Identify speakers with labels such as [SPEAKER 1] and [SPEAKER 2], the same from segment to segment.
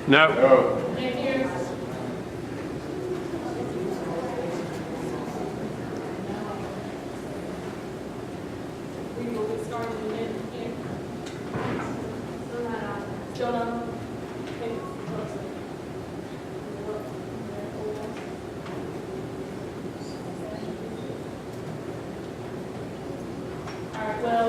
[SPEAKER 1] No.
[SPEAKER 2] We will get started in Jonah. All right, well,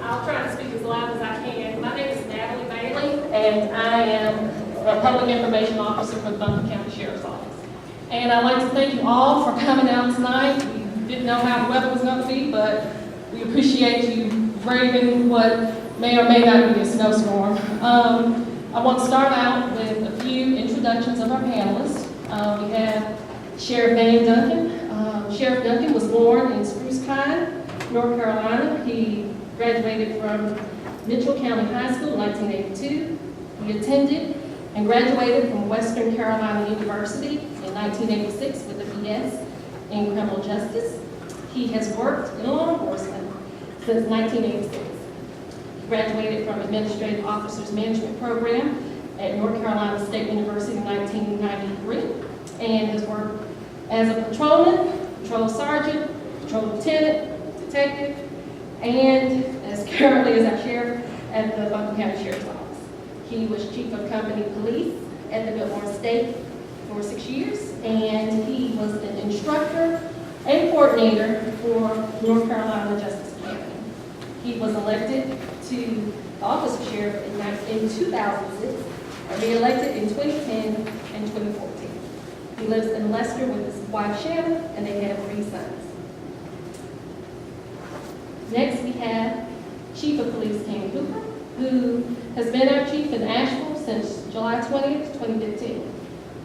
[SPEAKER 2] I'll try to speak as loud as I can. My name is Natalie Bailey, and I am a Public Information Officer for the Buncombe County Sheriff's Office. And I'd like to thank you all for coming out tonight. We didn't know how the weather was going to be, but we appreciate you braving what may or may not be a snowstorm. I want to start out with a few introductions of our panelists. We have Sheriff Van Duncan. Sheriff Duncan was born in Spruce Pine, North Carolina. He graduated from Mitchell County High School in 1982. He attended and graduated from Western Carolina University in 1986 with a BS in criminal justice. He has worked in law enforcement since 1986. He graduated from Administrative Officers Management Program at North Carolina State University in 1993 and has worked as a patrolman, patrol sergeant, patrol lieutenant, detective, and as currently as our sheriff at the Buncombe County Sheriff's Office. He was chief of company police at the Biltmore State for 6 years, and he was an instructor and coordinator for North Carolina Justice Academy. He was elected to the office of sheriff in 2006, and re-elected in 2010 and 2014. He lives in Leicester with his wife Shannon, and they have 3 sons. Next, we have Chief of Police Tammy Hooper, who has been our chief in Asheville since July 20th, 2015.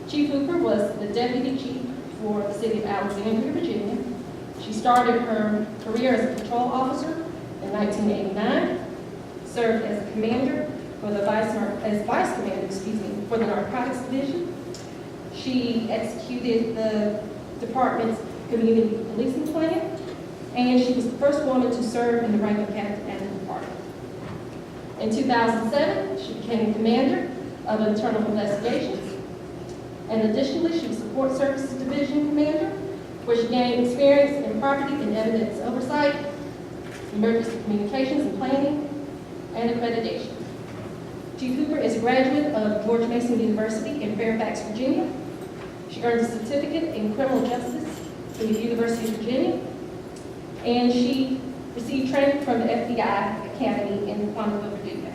[SPEAKER 2] Chief Hooper was the deputy chief for the city of Alexandria, Virginia. She started her career as a patrol officer in 1989, served as a commander for the vice commander, for the narcotics division. She executed the department's community policing plan, and she was the first woman to serve in the rank of captain at the department. In 2007, she became commander of internal investigations, and additionally, she was support services division commander, where she gained experience in property and evidence oversight, emergency communications and planning, and accreditation. Chief Hooper is a graduate of George Mason University in Fairfax, Virginia. She earned a certificate in criminal justice from the University of Virginia, and she received training from the FBI Academy in Buncombe, Virginia.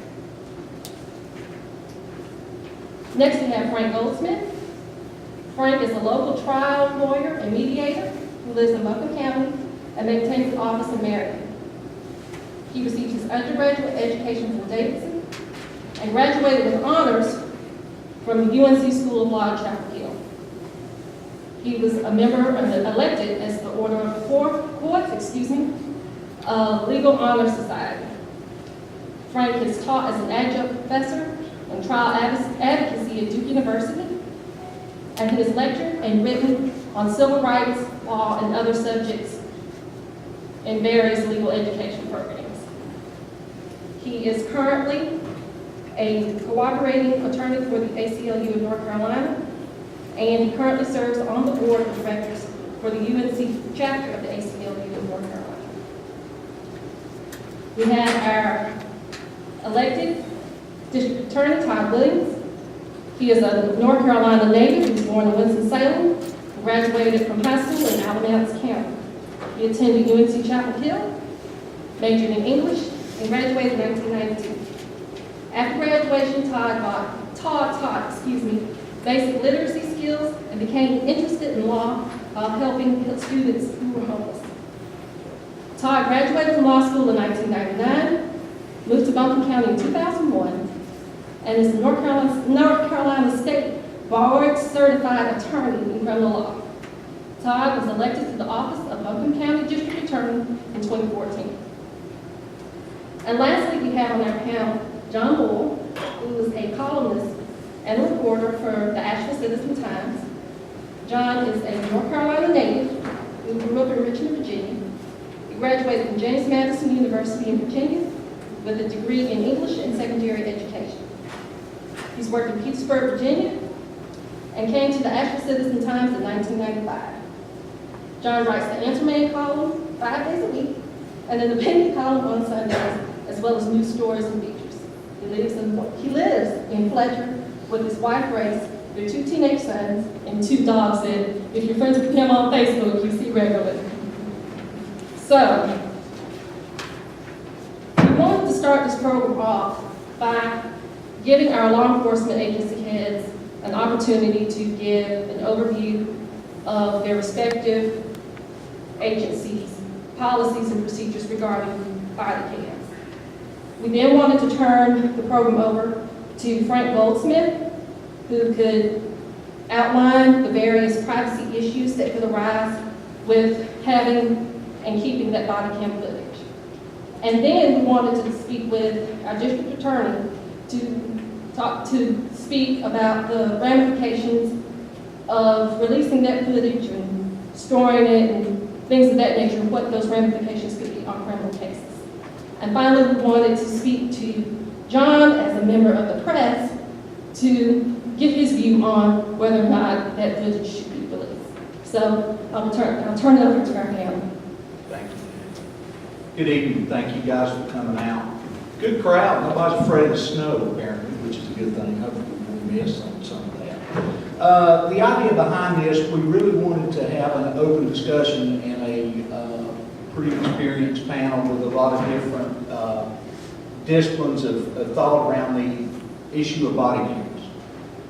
[SPEAKER 2] Next, we have Frank Goldsmith. Frank is a local trial lawyer and mediator who lives in Buncombe County and maintains an office in Marion. He received his undergraduate education from Davidson and graduated with honors from the UNC School of Law at Chapel Hill. He was a member elected as the Order of the Fourth Legal Honor Society. Frank has taught as an adjunct professor in trial advocacy at Duke University, and he has lectured and written on civil rights, law, and other subjects in various legal education programs. He is currently a cooperating attorney for the ACLU of North Carolina, and he currently serves on the board of directors for the UNC chapter of the ACLU of North Carolina. We have our elected District Attorney, Todd Williams. He is a North Carolina native. He was born in Winston-Salem, graduated from high school in Alamance County. He attended UNC Chapel Hill, majored in English, and graduated in 1992. After graduation, Todd taught basic literacy skills and became interested in law while helping students who were homeless. Todd graduated from law school in 1999, moved to Buncombe County in 2001, and is the North Carolina State Board Certified Attorney in criminal law. Todd was elected to the office of Buncombe County District Attorney in 2014. And lastly, we have on our panel John Bull, who is a columnist and a reporter for the Asheville Citizen-Times. John is a North Carolina native who grew up in Richmond, Virginia. He graduated from James Madison University in Virginia with a degree in English and secondary education. He's worked in Petersburg, Virginia, and came to the Asheville Citizen-Times in 1995. John writes the Anchorman column 5 days a week, and an opinion column on Sundays, as well as news stories and features. He lives in Fletcher with his wife Grace, their 2 teenage sons, and 2 dogs that, if you're friends with him on Facebook, you see regularly. So, we wanted to start this program off by giving our law enforcement agency heads an opportunity to give an overview of their respective agencies' policies and procedures regarding body cams. We then wanted to turn the program over to Frank Goldsmith, who could outline the various privacy issues that could arise with having and keeping that body cam footage. And then we wanted to speak with our district attorney to speak about the ramifications of releasing that footage and storing it and things of that nature, and what those ramifications could be on criminal cases. And finally, we wanted to speak to John as a member of the press to give his view on whether or not that footage should be released. So I'll turn it over to our panel.
[SPEAKER 1] Thank you. Good evening. Thank you guys for coming out. Good crowd. Nobody's afraid of snow, apparently, which is a good thing. Hopefully we'll miss on some of that. The idea behind this, we really wanted to have an open discussion and a pretty experienced panel with a lot of different disciplines of thought around the issue of body cameras.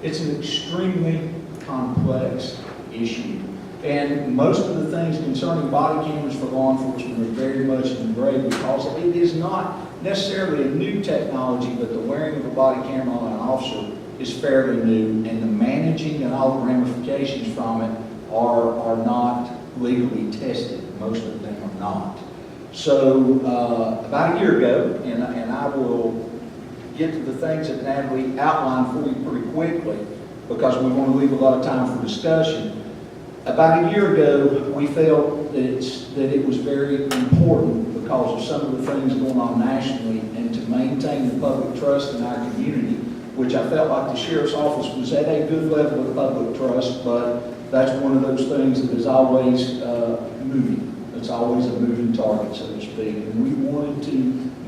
[SPEAKER 1] It's an extremely complex issue. And most of the things concerning body cameras for law enforcement are very much in the gray because it is not necessarily a new technology, but the wearing of a body camera on an officer is fairly new, and the managing and all the ramifications from it are not legally tested. Most of them are not. So about a year ago, and I will get to the things that Natalie outlined for you pretty quickly because we want to leave a lot of time for discussion. About a year ago, we felt that it was very important because of some of the things going on nationally and to maintain the public trust in our community, which I felt like the Sheriff's Office was at a good level of public trust, but that's one of those things that is always moving. It's always a moving target, so to speak. And we wanted to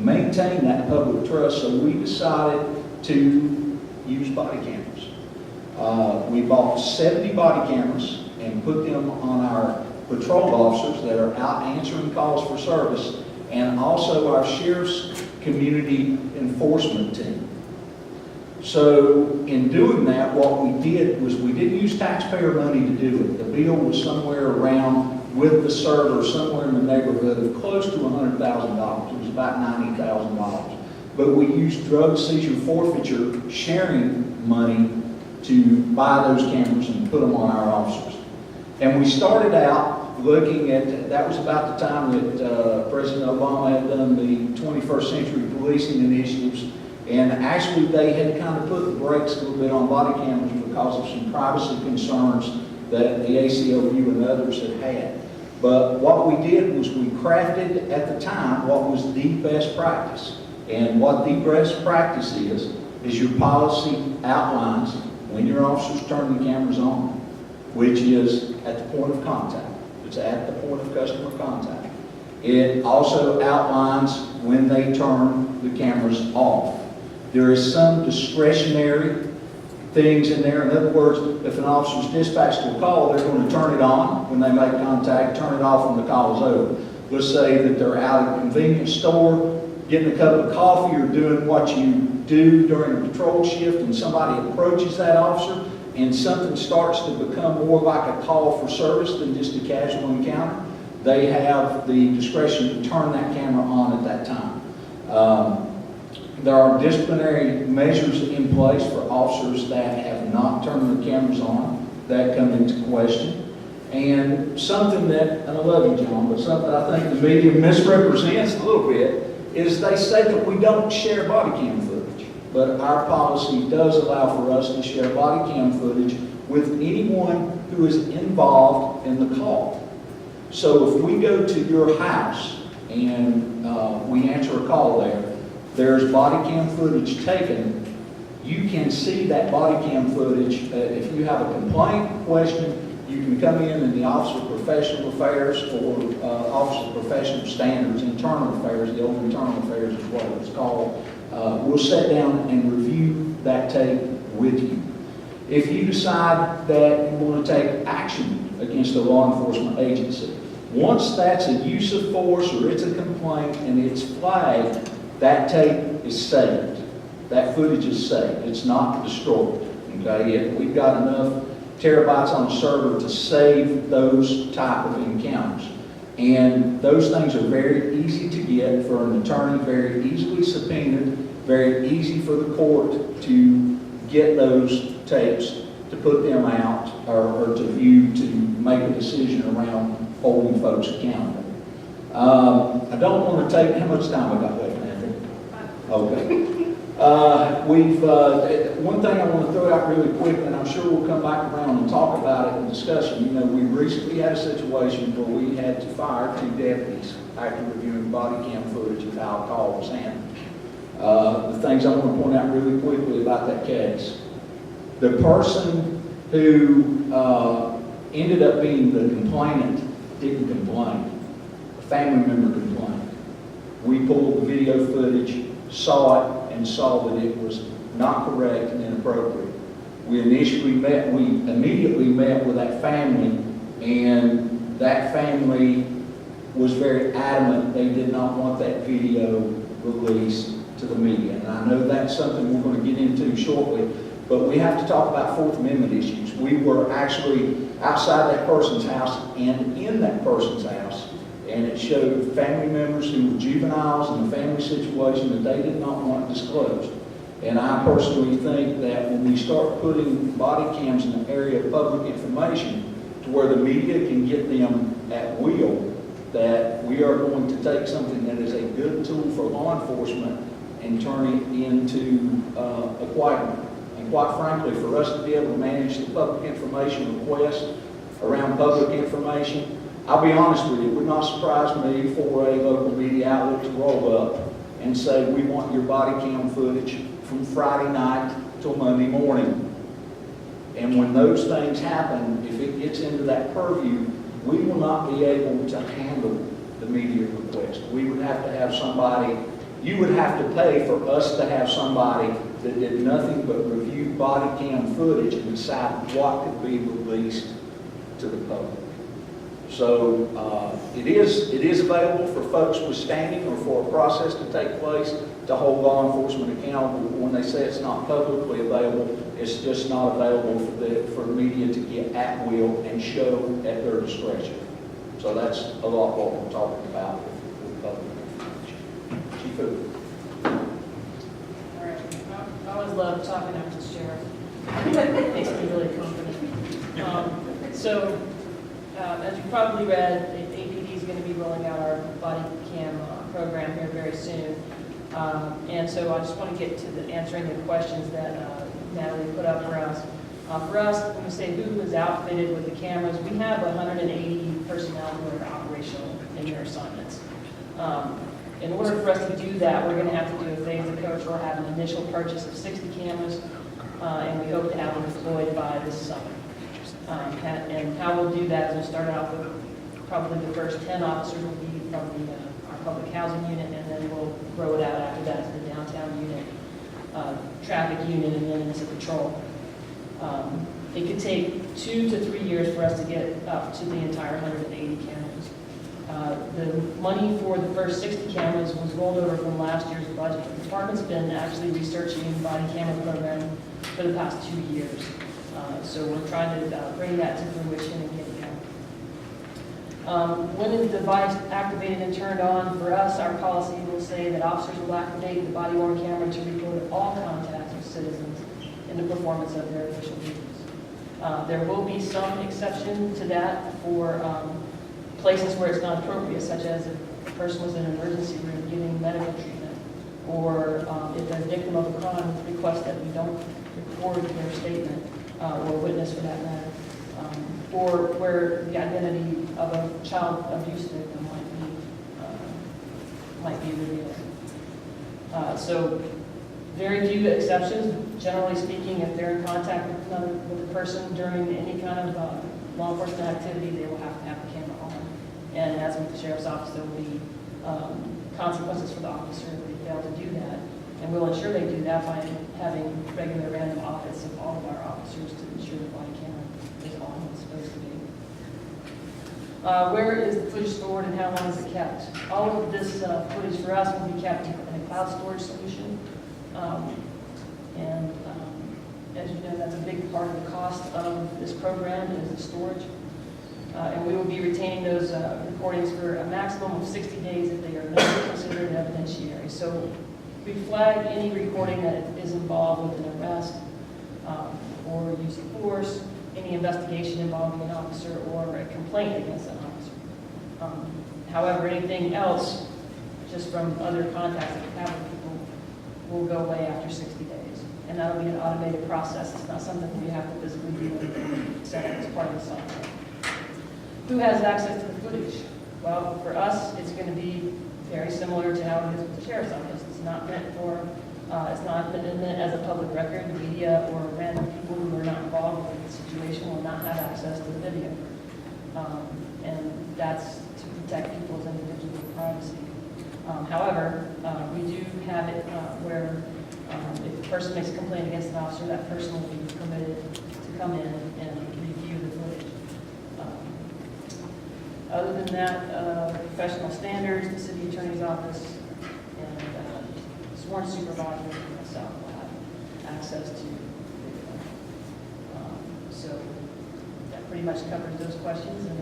[SPEAKER 1] maintain that public trust, so we decided to use body cameras. We bought 70 body cameras and put them on our patrol officers that are out answering calls for service, and also our Sheriff's Community Enforcement Team. So in doing that, what we did was we didn't use taxpayer money to do it. The bill was somewhere around, with the server, somewhere in the neighborhood of close to $100,000. It was about $90,000. But we used drug seizure forfeiture sharing money to buy those cameras and put them on our officers. And we started out looking at, that was about the time that President Obama had done the 21st Century Policing Initiatives, and actually they had kind of put the brakes a little bit on body cameras because of some privacy concerns that the ACLU and others had had. But what we did was we crafted at the time what was the best practice. And what the best practice is your policy outlines when your officers turn the cameras on, which is at the point of contact. It's at the point of customer contact. It also outlines when they turn the cameras off. There is some discretionary things in there. In other words, if an officer is dispatched to a call, they're going to turn it on when they make contact, turn it off when the call is over. Let's say that they're out at a convenience store, getting a cup of coffee or doing what you do during a patrol shift, and somebody approaches that officer and something starts to become more like a call for service than just a casual encounter, they have the discretion to turn that camera on at that time. There are disciplinary measures in place for officers that have not turned their cameras on that come into question. And something that, and I love you, John, but something I think the media misrepresents a little bit is they say that we don't share body cam footage. But our policy does allow for us to share body cam footage with anyone who is involved in the call. So if we go to your house and we answer a call there, there's body cam footage taken, you can see that body cam footage. If you have a complaint, question, you can come in the Office of Professional Affairs or Office of Professional Standards, Internal Affairs, the old Internal Affairs is what it's called. We'll sit down and review that tape with you. If you decide that you want to take action against a law enforcement agency, once that's a use of force or it's a complaint and it's flagged, that tape is saved. That footage is saved. It's not destroyed. Okay? We've got enough terabytes on the server to save those type of encounters. And those things are very easy to get for an attorney, very easily subpoenaed, very easy for the court to get those tapes, to put them out, or to view, to make a decision around holding folks accountable. I don't want to take, how much time I got left, Andrew? Okay. One thing I want to throw out really quick, and I'm sure we'll come back around and talk about it in discussion. You know, we recently had a situation where we had to fire 2 deputies after reviewing body cam footage of how a call was handled. The things I want to point out really quickly about that case. The person who ended up being the complainant didn't complain. A family member complained. We pulled the video footage, saw it, and saw that it was not correct and inappropriate. We immediately met with that family, and that family was very adamant they did not want that video released to the media. And I know that's something we're going to get into shortly, but we have to talk about Fourth Amendment issues. We were actually outside that person's house and in that person's house, and it showed family members who were juveniles in a family situation that they did not want disclosed. And I personally think that when we start putting body cams in the area of public information to where the media can get them at will, that we are going to take something that is a good tool for law enforcement and turn it into acquirement. And quite frankly, for us to be able to manage the public information requests around public information, I'll be honest with you, it would not surprise me for a local media outlet to roll up and say, we want your body cam footage from Friday night till Monday morning. And when those things happen, if it gets into that purview, we will not be able to handle the media request. We would have to have somebody, you would have to pay for us to have somebody that did nothing but review body cam footage and decide what could be released to the public. So it is available for folks with standing or for a process to take place to hold law enforcement accountable. When they say it's not publicly available, it's just not available for the media to get at will and show at their discretion. So that's a lot what we're talking about with public information. Chief Hood.
[SPEAKER 3] All right. I always love talking after the sheriff. It makes me really confident. As you probably read, the APD is going to be rolling out our body cam program here very soon. And so I just want to get to answering the questions that Natalie put up for us. For us, when we say who is outfitted with the cameras, we have 180 personnel who are operational in their assignments. In order for us to do that, we're going to have to do a phased approach. We'll have an initial purchase of 60 cameras, and we hope to have them deployed by this summer. And how we'll do that is we'll start out with probably the first 10 officers will be from our public housing unit, and then we'll grow it out after that to the downtown unit, traffic unit, and then into patrol. It could take 2 to 3 years for us to get up to the entire 180 cameras. The money for the first 60 cameras was rolled over from last year's budget. The department's been actually researching the body camera program for the past 2 years. So we're trying to bring that to fruition and get it going. When the device activated and turned on, for us, our policy will say that officers will activate the body-worn camera to record all contacts with citizens in the performance of their official duties. There will be some exception to that for places where it's not appropriate, such as if a person was in an emergency room getting medical treatment, or if a victim of a crime requests that we don't record their statement, or witness for that matter, or where the identity of a child abuse victim might be revealed. So very few exceptions. Generally speaking, if they're in contact with a person during any kind of law enforcement activity, they will have to have the camera on. And as with the sheriff's office, there will be consequences for the officer if they fail to do that. And we'll ensure they do that by having regular random audits of all of our officers to ensure the body camera is on when it's supposed to be. Where is the footage stored and how long is it kept? All of this footage for us will be kept in a cloud storage solution. As you know, that's a big part of the cost of this program is the storage. And we will be retaining those recordings for a maximum of 60 days if they are not considered evidentiary. So we flag any recording that is involved with an arrest or use of force, any investigation involving an officer, or a complaint against an officer. However, anything else, just from other contacts that we have with people, will go away after 60 days. And that'll be an automated process. It's not something we have to physically do and set up as part of the software. Who has access to the footage? Well, for us, it's going to be very similar to how it is with the sheriff's office. It's not meant for, it's not meant as a public record. The media or random people who are not involved with the situation will not have access to the video. And that's to protect people's individual privacy. However, we do have it where if a person makes a complaint against an officer, that person will be permitted to come in and review the footage. Other than that, professional standards, the city attorney's office, and sworn supervisor and myself will have access to video. So that pretty much covers those questions, and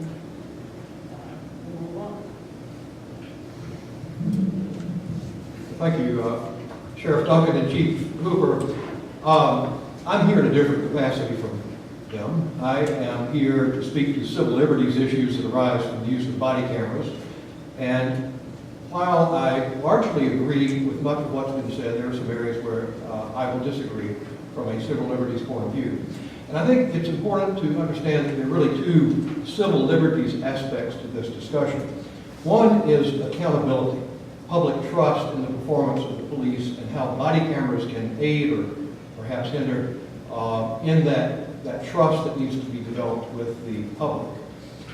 [SPEAKER 3] we'll move on.
[SPEAKER 4] Thank you, Sheriff Duncan and Chief Hooper. I'm here in a different capacity from them. I am here to speak to civil liberties issues that arise from the use of body cameras. And while I largely agree with much of what's been said, there are some areas where I will disagree from a civil liberties point of view. And I think it's important to understand that there are really two civil liberties aspects to this discussion. One is accountability, public trust in the performance of the police, and how body cameras can aid or perhaps hinder in that trust that needs to be developed with the public.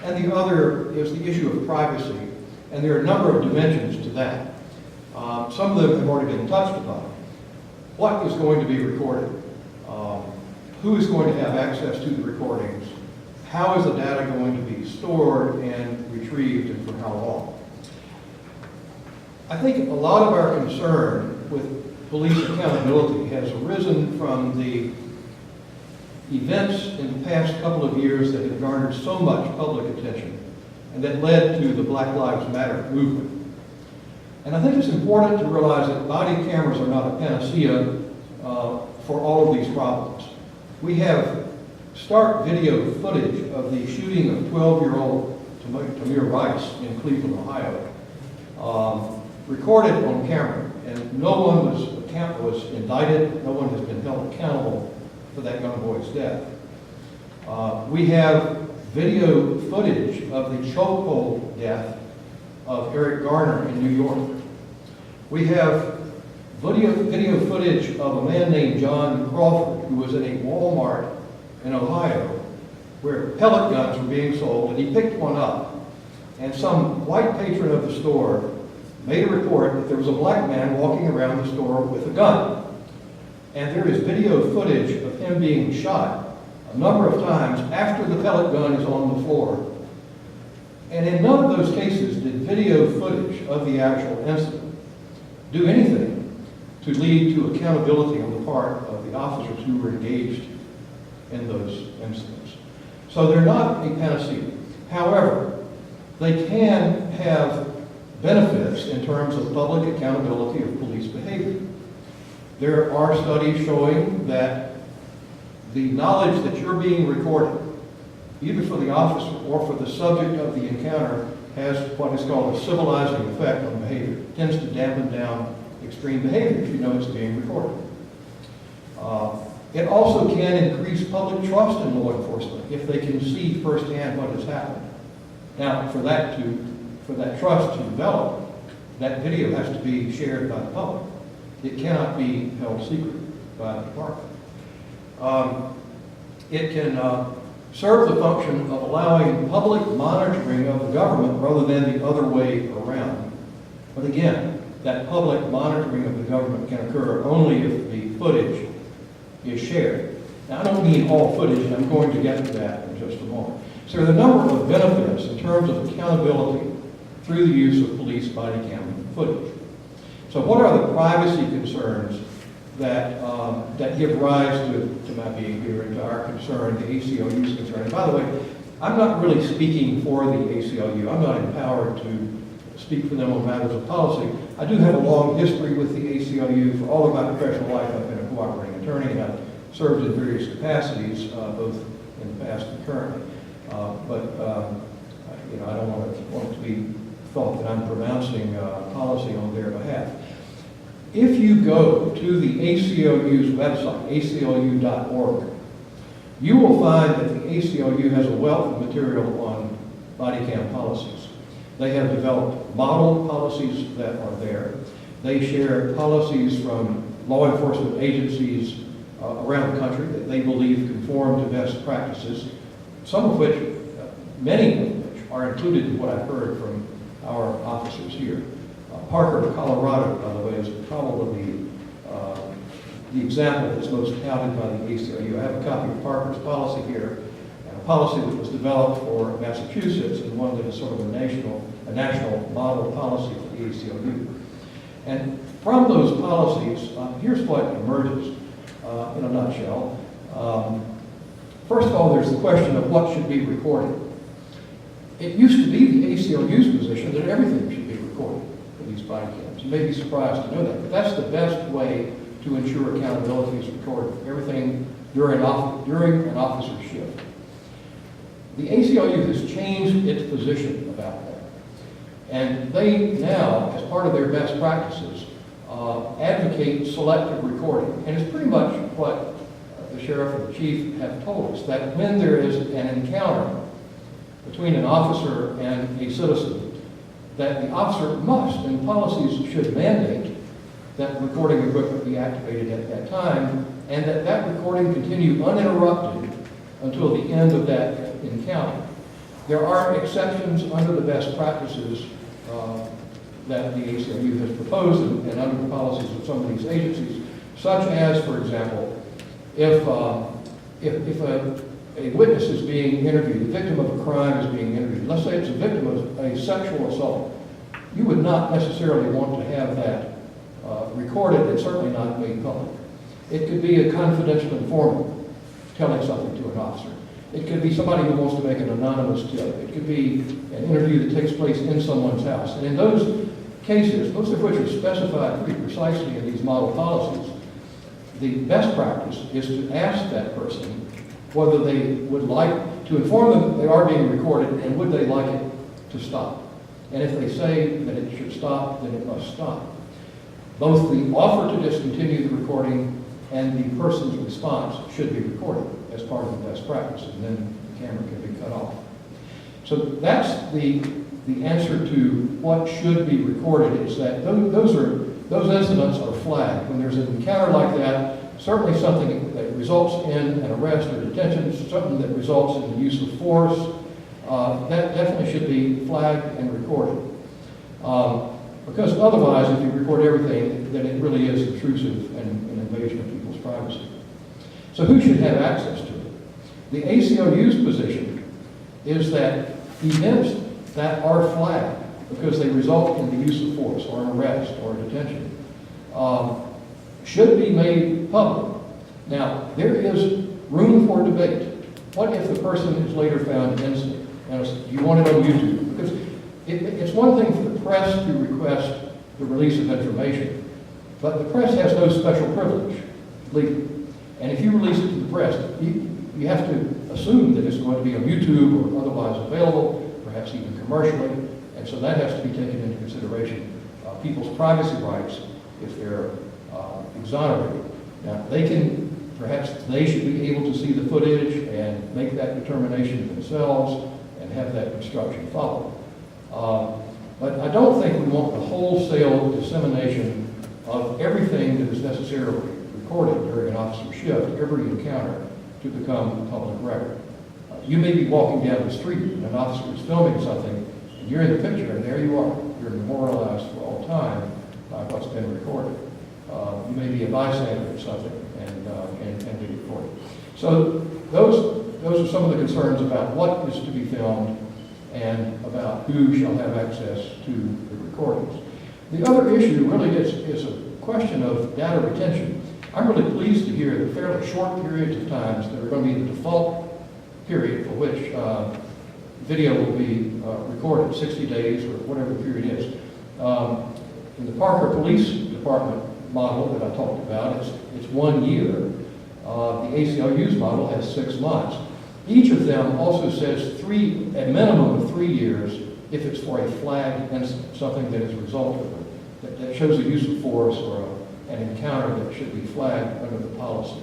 [SPEAKER 4] And the other is the issue of privacy, and there are a number of dimensions to that. Some of them have already been touched upon. What is going to be recorded? Who is going to have access to the recordings? How is the data going to be stored and retrieved, and for how long? I think a lot of our concern with police accountability has arisen from the events in the past couple of years that have garnered so much public attention and that led to the Black Lives Matter movement. And I think it's important to realize that body cameras are not a panacea for all of these problems. We have stark video footage of the shooting of 12-year-old Tamir Rice in Cleveland, Ohio, recorded on camera, and no one was indicted, no one has been held accountable for that young boy's death. We have video footage of the chokehold death of Eric Garner in New York. We have video footage of a man named John Crawford who was in a Walmart in Ohio where pellet guns were being sold, and he picked one up and some white patron of the store made a report that there was a black man walking around the store with a gun. And there is video footage of him being shot a number of times after the pellet gun is on the floor. And in none of those cases did video footage of the actual incident do anything to lead to accountability on the part of the officers who were engaged in those incidents. So they're not a panacea. However, they can have benefits in terms of public accountability of police behavior. There are studies showing that the knowledge that you're being recorded, either for the officer or for the subject of the encounter, has what is called a civilizing effect on behavior. It tends to dampen down extreme behavior if you know it's being recorded. It also can increase public trust in law enforcement if they can see firsthand what has happened. Now, for that trust to develop, that video has to be shared by the public. It cannot be held secret by the department. It can serve the function of allowing public monitoring of the government rather than the other way around. But again, that public monitoring of the government can occur only if the footage is shared. Now, I don't mean all footage, and I'm going to get to that in just a moment. So there are a number of benefits in terms of accountability through the use of police body cam footage. So what are the privacy concerns that give rise to my being here and to our concern, the ACLU's concern? And by the way, I'm not really speaking for the ACLU. I'm not empowered to speak for them on matters of policy. I do have a long history with the ACLU. For all of my professional life, I've been a cooperating attorney, and I've served in various capacities, both in the past and currently. I don't want it to be thought that I'm pronouncing policy on their behalf. If you go to the ACLU's website, aclu.org, you will find that the ACLU has a wealth of material on body cam policies. They have developed model policies that are there. They share policies from law enforcement agencies around the country that they believe conform to best practices, some of which, many of which, are included in what I've heard from our officers here. Parker, Colorado, by the way, is probably the example that's most touted by the ACLU. I have a copy of Parker's policy here, and a policy that was developed for Massachusetts and one that is sort of a national model policy for the ACLU. And from those policies, here's what emerges in a nutshell. First of all, there's the question of what should be recorded. It used to be the ACLU's position that everything should be recorded for these body cams. You may be surprised to know that, but that's the best way to ensure accountability is recorded everything during an officer's shift. The ACLU has changed its position about that. And they now, as part of their best practices, advocate selective recording. And it's pretty much what the sheriff and the chief have told us, that when there is an encounter between an officer and a citizen, that the officer must, and policies should mandate, that recording equipment be activated at that time, and that recording continue uninterrupted until the end of that encounter. There are exceptions under the best practices that the ACLU has proposed and under the policies of some of these agencies, such as, for example, if a witness is being interviewed, the victim of a crime is being interviewed, let's say it's a victim of a sexual assault, you would not necessarily want to have that recorded and certainly not made public. It could be a confidential informant telling something to an officer. It could be somebody who wants to make an anonymous tip. It could be an interview that takes place in someone's house. And in those cases, most of which are specified pretty precisely in these model policies, the best practice is to ask that person whether they would like to inform them that they are being recorded and would they like it to stop. And if they say that it should stop, then it must stop. Both the offer to discontinue the recording and the person's response should be recorded as part of the best practice, and then the camera can be cut off. So that's the answer to what should be recorded, is that those incidents are flagged. When there's an encounter like that, certainly something that results in an arrest or detention, something that results in the use of force, that definitely should be flagged and recorded. Because otherwise, if you record everything, then it really is intrusive and an invasion of people's privacy. So who should have access to it? The ACLU's position is that events that are flagged because they result in the use of force or an arrest or a detention should be made public. Now, there is room for debate. What if the person is later found innocent? Now, you want it on YouTube? Because it's one thing for the press to request the release of information, but the press has no special privilege legally. And if you release it to the press, you have to assume that it's going to be on YouTube or otherwise available, perhaps even commercially, and so that has to be taken into consideration. People's privacy rights, if they're exonerated. Now, perhaps they should be able to see the footage and make that determination themselves and have that instruction followed. But I don't think we want the wholesale dissemination of everything that is necessarily recorded during an officer's shift, every encounter, to become public record. You may be walking down the street and an officer is filming something, and you're in the picture, and there you are. You're memorialized for all time by what's been recorded. You may be a bystander or something and be recorded. So those are some of the concerns about what is to be filmed and about who shall have access to the recordings. The other issue really is a question of data retention. I'm really pleased to hear that fairly short periods of times that are going to be the default period for which video will be recorded, 60 days or whatever the period is. In the Parker Police Department model that I talked about, it's 1 year. The ACLU's model has 6 months. Each of them also says a minimum of 3 years if it's for a flagged incident, something that is a result of it, that shows a use of force or an encounter that should be flagged under the policy.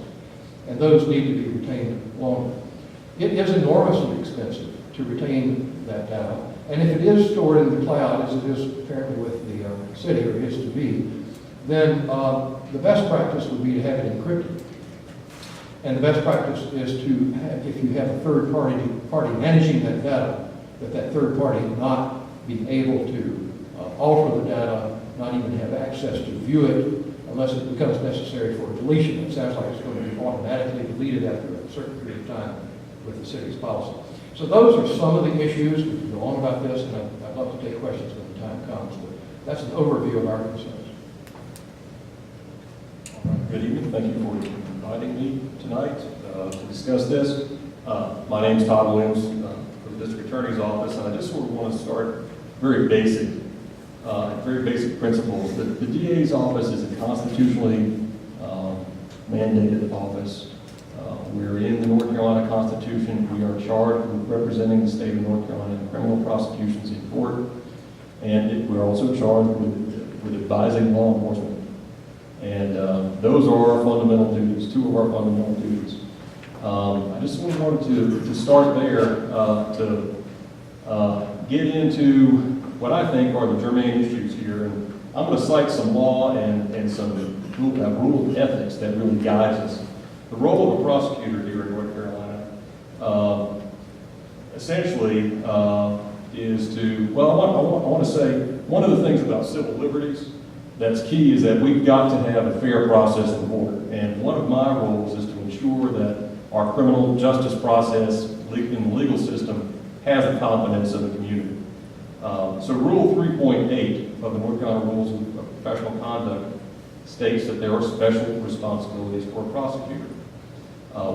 [SPEAKER 4] And those need to be retained longer. It is enormously expensive to retain that data. And if it is stored in the cloud, as it is apparently with the city, or is to be, then the best practice would be to have it encrypted. And the best practice is to have, if you have a third party managing that data, that third party not be able to alter the data, not even have access to view it unless it becomes necessary for deletion. It sounds like it's going to be automatically deleted after a certain period of time with the city's policy. So those are some of the issues. We can go on about this, and I'd love to take questions when the time comes. But that's an overview of our concerns.
[SPEAKER 5] All right. Good evening. Thank you for inviting me tonight to discuss this. My name is Todd Williams from the District Attorney's Office, and I just sort of want to start very basic principles. The DA's office is a constitutionally mandated office. We're in the North Carolina Constitution. We are charged with representing the state of North Carolina in criminal prosecutions in court, and we're also charged with advising law enforcement. And those are our fundamental duties, two of our fundamental duties. I just wanted to start there to get into what I think are the germane issues here. And I'm going to cite some law and some rule of ethics that really guides us. The role of a prosecutor here in North Carolina essentially is to, well, I want to say one of the things about civil liberties that's key is that we've got to have a fair process in court. And one of my roles is to ensure that our criminal justice process in the legal system has the confidence of the community. So Rule 3.8 of the North Carolina Rules of Professional Conduct states that there are special responsibilities for a prosecutor.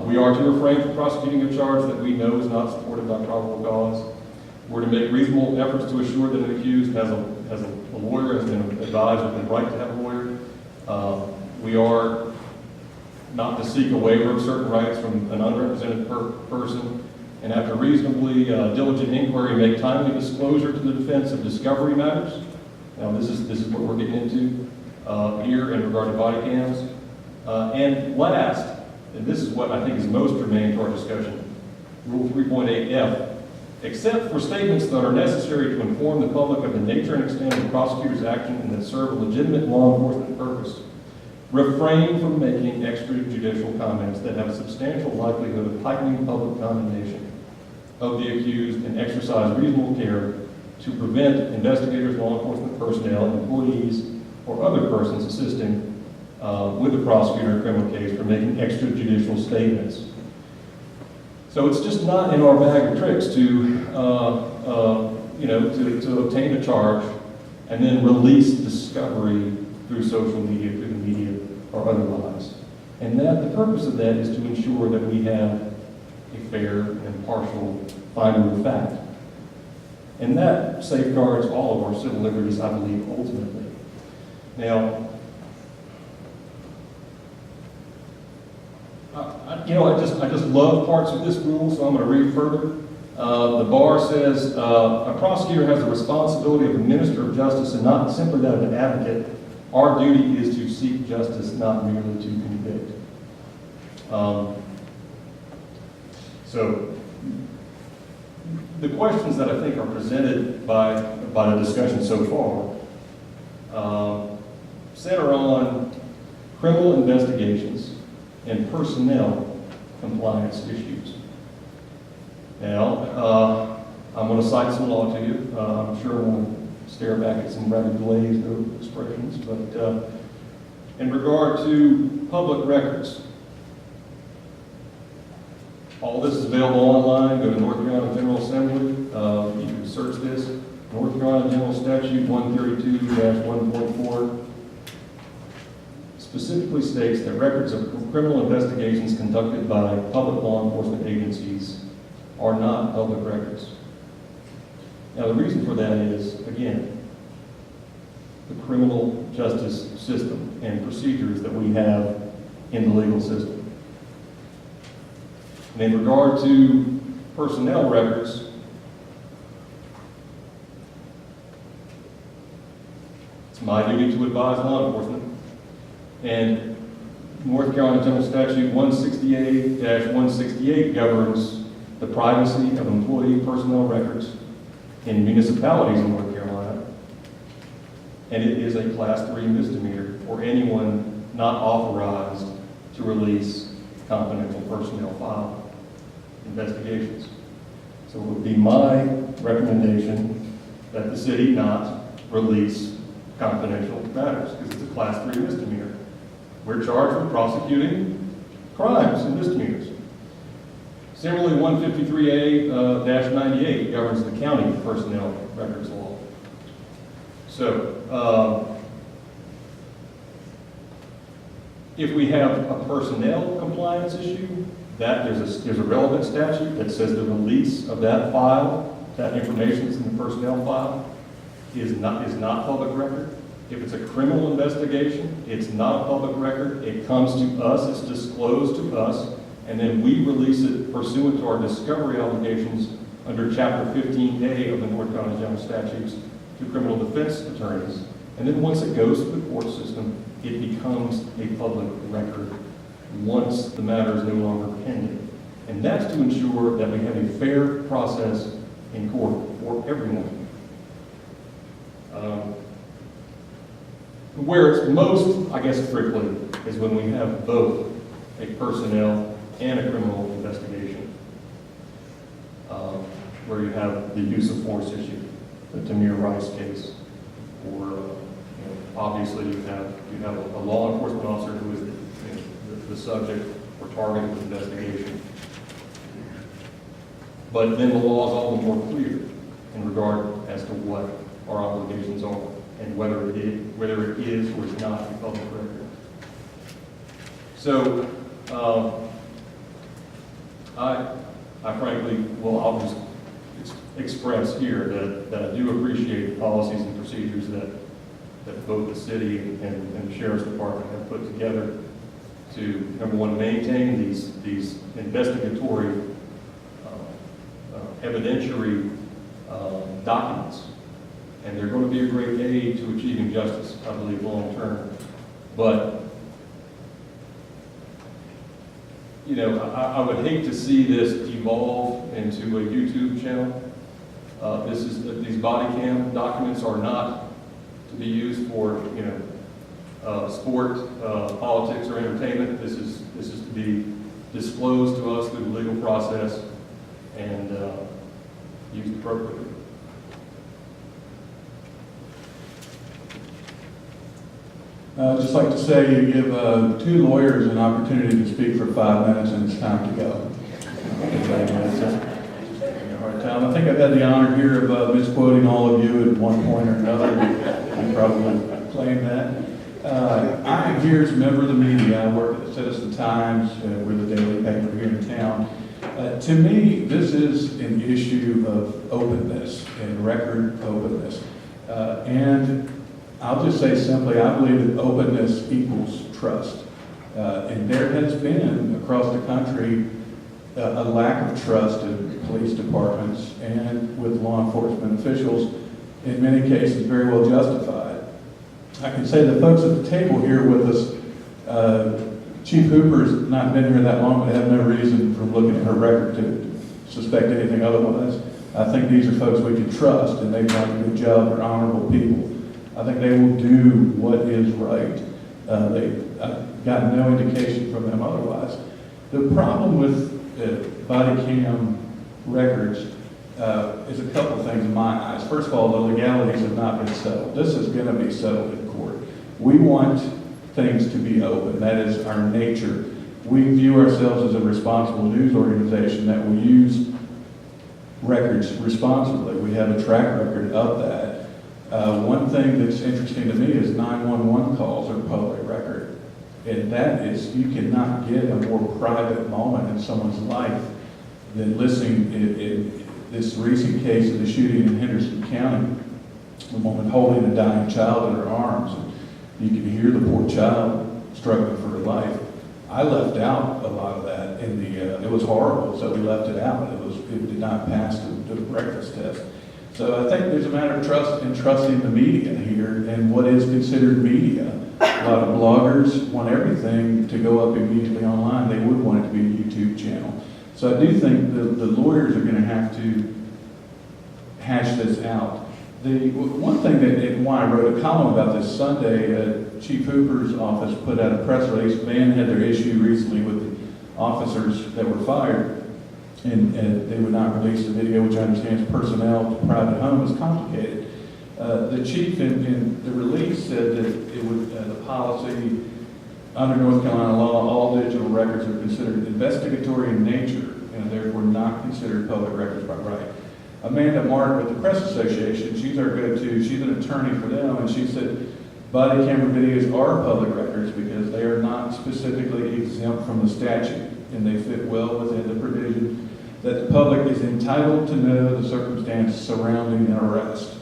[SPEAKER 5] We are to refrain from prosecuting a charge that we know is not supported by probable cause. We're to make reasonable efforts to assure that an accused has a lawyer, has been advised of the right to have a lawyer. We are not to seek a waiver of certain rights from an unrepresented person, and after reasonably diligent inquiry, make timely disclosure to the defense of discovery matters. Now, this is what we're getting into here in regard to body cams. And last, and this is what I think is most germane to our discussion, Rule 3.8F, except for statements that are necessary to inform the public of the nature and extent of the prosecutor's action and that serve a legitimate law enforcement purpose, refrain from making extrajudicial comments that have a substantial likelihood of heightening public condemnation of the accused and exercise reasonable care to prevent investigators, law enforcement personnel, employees, or other persons assisting with the prosecutor in a criminal case from making extrajudicial statements. So it's just not in our bag of tricks to obtain a charge and then release discovery through social media, through the media, or otherwise. And that the purpose of that is to ensure that we have a fair and impartial finder of fact. And that safeguards all of our civil liberties, I believe, ultimately. Now, I just love parts of this rule, so I'm going to read further. The bar says, a prosecutor has the responsibility of a minister of justice and not simply that of an advocate. Our duty is to seek justice, not merely to convict. So, the questions that I think are presented by the discussion so far center on criminal investigations and personnel compliance issues. Now, I'm going to cite some law to you. I'm sure I'm going to stare back at some rather glazed expressions, but in regard to public records, all this is available online. Go to North Carolina General Assembly. You can search this. North Carolina General Statute 132-1.4 specifically states that records of criminal investigations conducted by public law enforcement agencies are not public records. Now, the reason for that is, again, the criminal justice system and procedures that we have in the legal system. And in regard to personnel records, it's my duty to advise law enforcement. And North Carolina General Statute 168-168 governs the privacy of employee personnel records in municipalities in North Carolina. And it is a Class 3 misdemeanor for anyone not authorized to release confidential personnel file investigations. So it would be my recommendation that the city not release confidential matters because it's a Class 3 misdemeanor. We're charged with prosecuting crimes and misdemeanors. Similarly, 153A-98 governs the county personnel records law. So, if we have a personnel compliance issue, that there's a relevant statute that says the release of that file, that information that's in the personnel file, is not public record. If it's a criminal investigation, it's not a public record. It comes to us, it's disclosed to us, and then we release it pursuant to our discovery obligations under Chapter 15A of the North Carolina General Statutes to criminal defense attorneys. And then once it goes through the court system, it becomes a public record once the matter is no longer pending. And that's to ensure that we have a fair process in court for everyone. Where it's most, I guess, prickly is when we have both a personnel and a criminal investigation, where you have the use of force issue, the Tamir Rice case, or obviously you have a law enforcement officer who is the subject or target of the investigation. But then the law is all the more clear in regard as to what our obligations are and whether it is or is not a public record. So I frankly, I'll just express here that I do appreciate the policies and procedures that both the city and the Sheriff's Department have put together to, number one, maintain these investigatory evidentiary documents. And they're going to be a great aid to achieving justice, I believe, long term. But, I would hate to see this evolve into a YouTube channel. These body cam documents are not to be used for, sport, politics, or entertainment. This is to be disclosed to us through the legal process, and used appropriately.
[SPEAKER 6] I'd just like to say you give two lawyers an opportunity to speak for 5 minutes and it's time to go. Hard time. I think I've had the honor here of misquoting all of you at one point or another. You probably claim that. I'm here as a member of the media. I work at the Citizen Times. We're the daily paper here in town. To me, this is an issue of openness and record openness. And I'll just say simply, I believe that openness equals trust. And there has been, across the country, a lack of trust in police departments and with law enforcement officials, in many cases very well justified. I can say the folks at the table here with us, Chief Hooper's not been here that long, but I have no reason from looking at her record to suspect anything otherwise. I think these are folks we can trust, and they've done a good job. They're honorable people. I think they will do what is right. I've got no indication from them otherwise. The problem with body cam records is a couple things in my eyes. First of all, the legalities have not been settled. This is going to be settled in court. We want things to be open. That is our nature. We view ourselves as a responsible news organization that will use records responsibly. We have a track record of that. One thing that's interesting to me is 911 calls are public record. And that is, you cannot get a more private moment in someone's life than listening in this recent case of the shooting in Henderson County. The woman holding a dying child in her arms. And you can hear the poor child struggling for her life. I left out a lot of that in it was horrible, so we left it out. It did not pass the breakfast test. So I think there's a matter of trust and trusting the media here and what is considered media. A lot of bloggers want everything to go up immediately online. They would want it to be a YouTube channel. So I do think the lawyers are going to have to hash this out. The one thing that why I wrote a column about this Sunday, Chief Hooper's office put out a press release. Van had their issue recently with the officers that were fired, and they would not release the video, which I understand is personnel to private home is complicated. The chief in the release said that it would the policy under North Carolina law, all digital records are considered investigatory in nature and therefore not considered public records by right. Amanda Mark with the Press Association, she's our go-to, she's an attorney for them, and she said body camera videos are public records because they are not specifically exempt from the statute, and they fit well within the provision that the public is entitled to know the circumstances surrounding an arrest.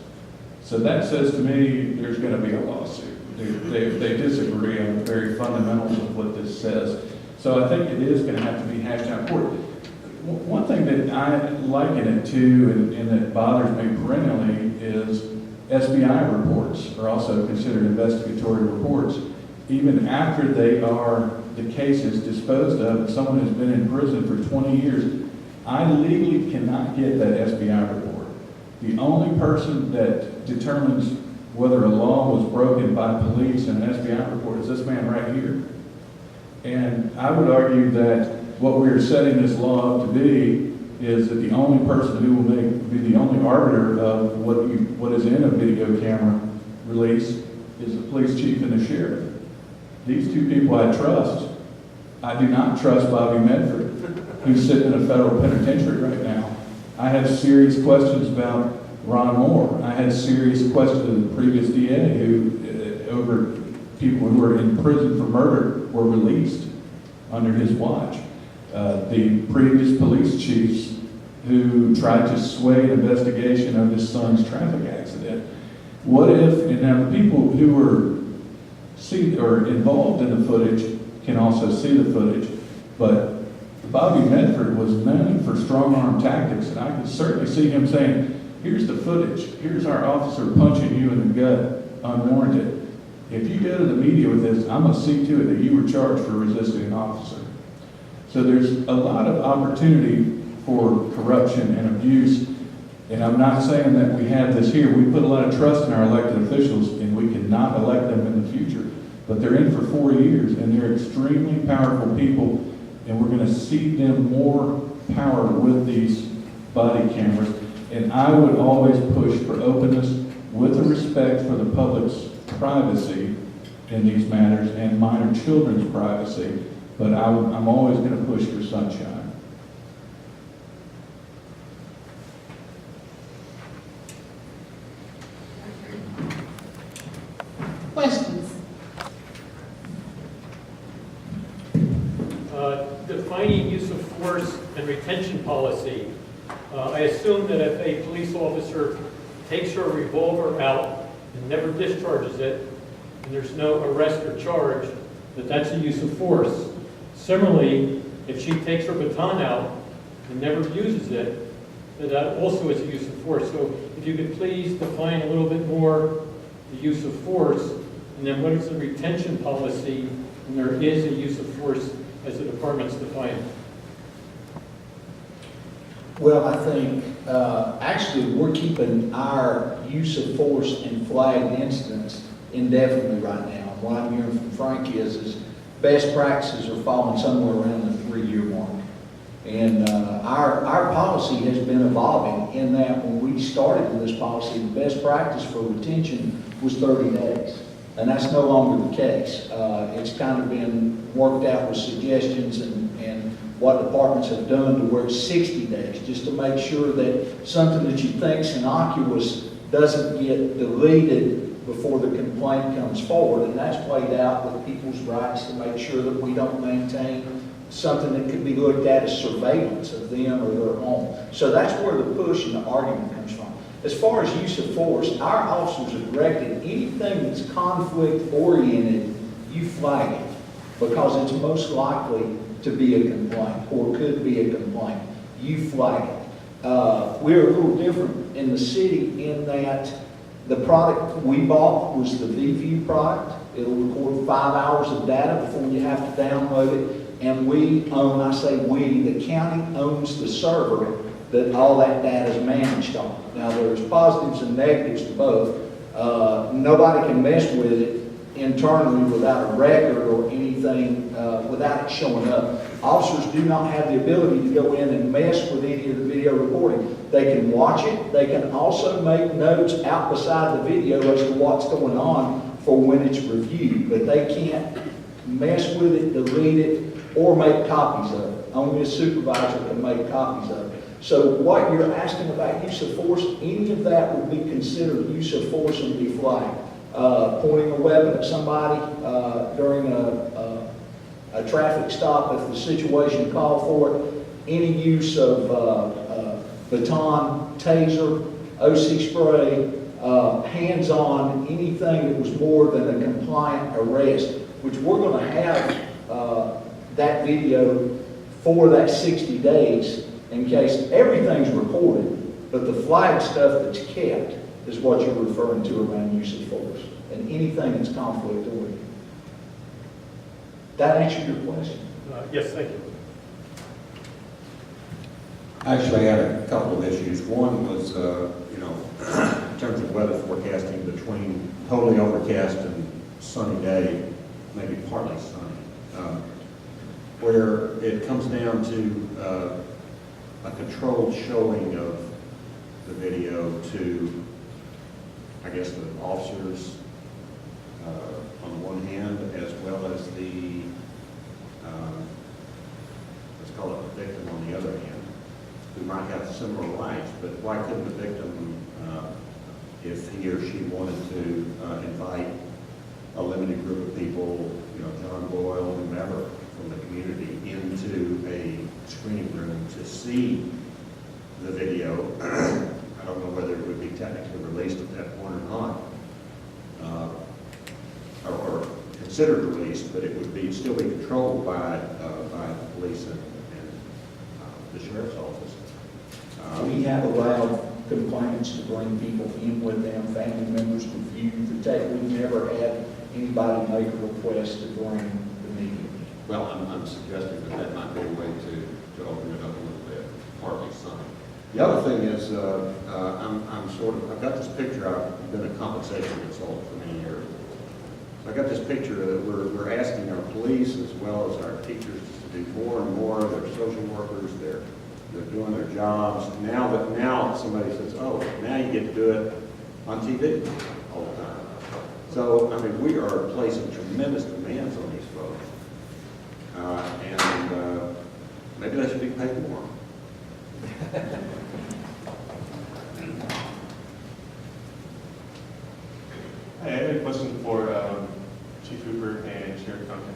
[SPEAKER 6] So that says to me there's going to be a lawsuit. They disagree on the very fundamentals of what this says. So I think it is going to have to be hashed out in court. One thing that I liken it to and that bothers me perennially is SBI reports are also considered investigatory reports. Even after the case is disposed of and someone has been in prison for 20 years, I legally cannot get that SBI report. The only person that determines whether a law was broken by police in an SBI report is this man right here. And I would argue that what we are setting this law up to be is that the only person who will be the only arbiter of what is in a video camera release is the police chief and the sheriff. These two people I trust. I do not trust Bobby Medford, who's sitting in a federal penitentiary right now. I have serious questions about Ron Moore. I had serious questions of the previous DA who, over people who were in prison for murder, were released under his watch. The previous police chiefs who tried to sway an investigation of his son's traffic accident. What if, and now the people who are involved in the footage can also see the footage, but Bobby Medford was known for strong-arm tactics, and I can certainly see him saying, here's the footage, here's our officer punching you in the gut unwarranted. If you go to the media with this, I'm going to see to it that you were charged for resisting an officer. So there's a lot of opportunity for corruption and abuse, and I'm not saying that we have this here. We put a lot of trust in our elected officials, and we cannot elect them in the future, but they're in for 4 years, and they're extremely powerful people, and we're going to cede them more power with these body cameras. And I would always push for openness with a respect for the public's privacy in these matters and minor children's privacy, but I'm always going to push for sunshine.
[SPEAKER 2] Questions?
[SPEAKER 7] Defining use of force and retention policy. I assume that if a police officer takes her revolver out and never discharges it, and there's no arrest or charge, that that's a use of force. Similarly, if she takes her baton out and never uses it, that also is a use of force. So if you could please define a little bit more the use of force, and then what is the retention policy when there is a use of force as the department's defined?
[SPEAKER 1] Well, I think, actually, we're keeping our use of force in flagged incidents indefinitely right now. What I'm hearing from Frank is best practices are falling somewhere around the 3-year mark. And our policy has been evolving in that when we started with this policy, the best practice for retention was 30 days. And that's no longer the case. It's kind of been worked out with suggestions and what departments have done to where it's 60 days, just to make sure that something that you think's innocuous doesn't get deleted before the complaint comes forward. And that's played out with people's rights to make sure that we don't maintain something that could be looked at as surveillance of them or their home. So that's where the push and the argument comes from. As far as use of force, our officers have directed anything that's conflict-oriented, you flag it, because it's most likely to be a complaint or could be a complaint. You flag it. We're a little different in the city in that the product we bought was the VView product. It'll record 5 hours of data before you have to download it. And we own, I say we, the county owns the server that all that data is managed on. Now, there's positives and negatives to both. Nobody can mess with it internally without a record or anything, without it showing up. Officers do not have the ability to go in and mess with any of the video recording. They can watch it. They can also make notes out beside the video as to what's going on for when it's reviewed, but they can't mess with it, delete it, or make copies of it. Only a supervisor can make copies of it. So what you're asking about use of force, any of that would be considered use of force and be flagged. Pointing a weapon at somebody during a traffic stop if the situation called for it, any use of baton, taser, OC spray, hands-on, anything that was more than a compliant arrest, which we're going to have that video for that 60 days in case everything's recorded, but the flag stuff that's kept is what you're referring to around use of force and anything that's conflict oriented. That answer your question?
[SPEAKER 7] Yes, thank you.
[SPEAKER 8] Actually, I had a couple of issues. One was, in terms of weather forecasting between totally overcast and sunny day, maybe partly sunny, where it comes down to a controlled showing of the video to, I guess, the officers on the one hand, as well as the, let's call it the victim on the other hand, who might have similar rights, but why couldn't the victim, if he or she wanted to invite a limited group of people, John Boyle, whomever, from the community into a screening room to see the video? I don't know whether it would be technically released at that point or not, or considered released, but it would still be controlled by the police and the sheriff's office.
[SPEAKER 1] We have allowed complainants to bring people in with them, family members to view the tape. We've never had anybody make a request to bring the media.
[SPEAKER 9] Well, I'm suggesting that might be a way to open it up a little bit, partly sunny.
[SPEAKER 8] The other thing is, I've got this picture. I've been a compensation consultant for many years. I've got this picture that we're asking our police as well as our teachers to do more and more. Their social workers, their they're doing their jobs. Now somebody says, oh, now you get to do it on TV all the time. So, I mean, we are placing tremendous demands on these folks. And maybe they should be paid more.
[SPEAKER 10] Hi, I have a question for Chief Hooper and Sheriff Duncan.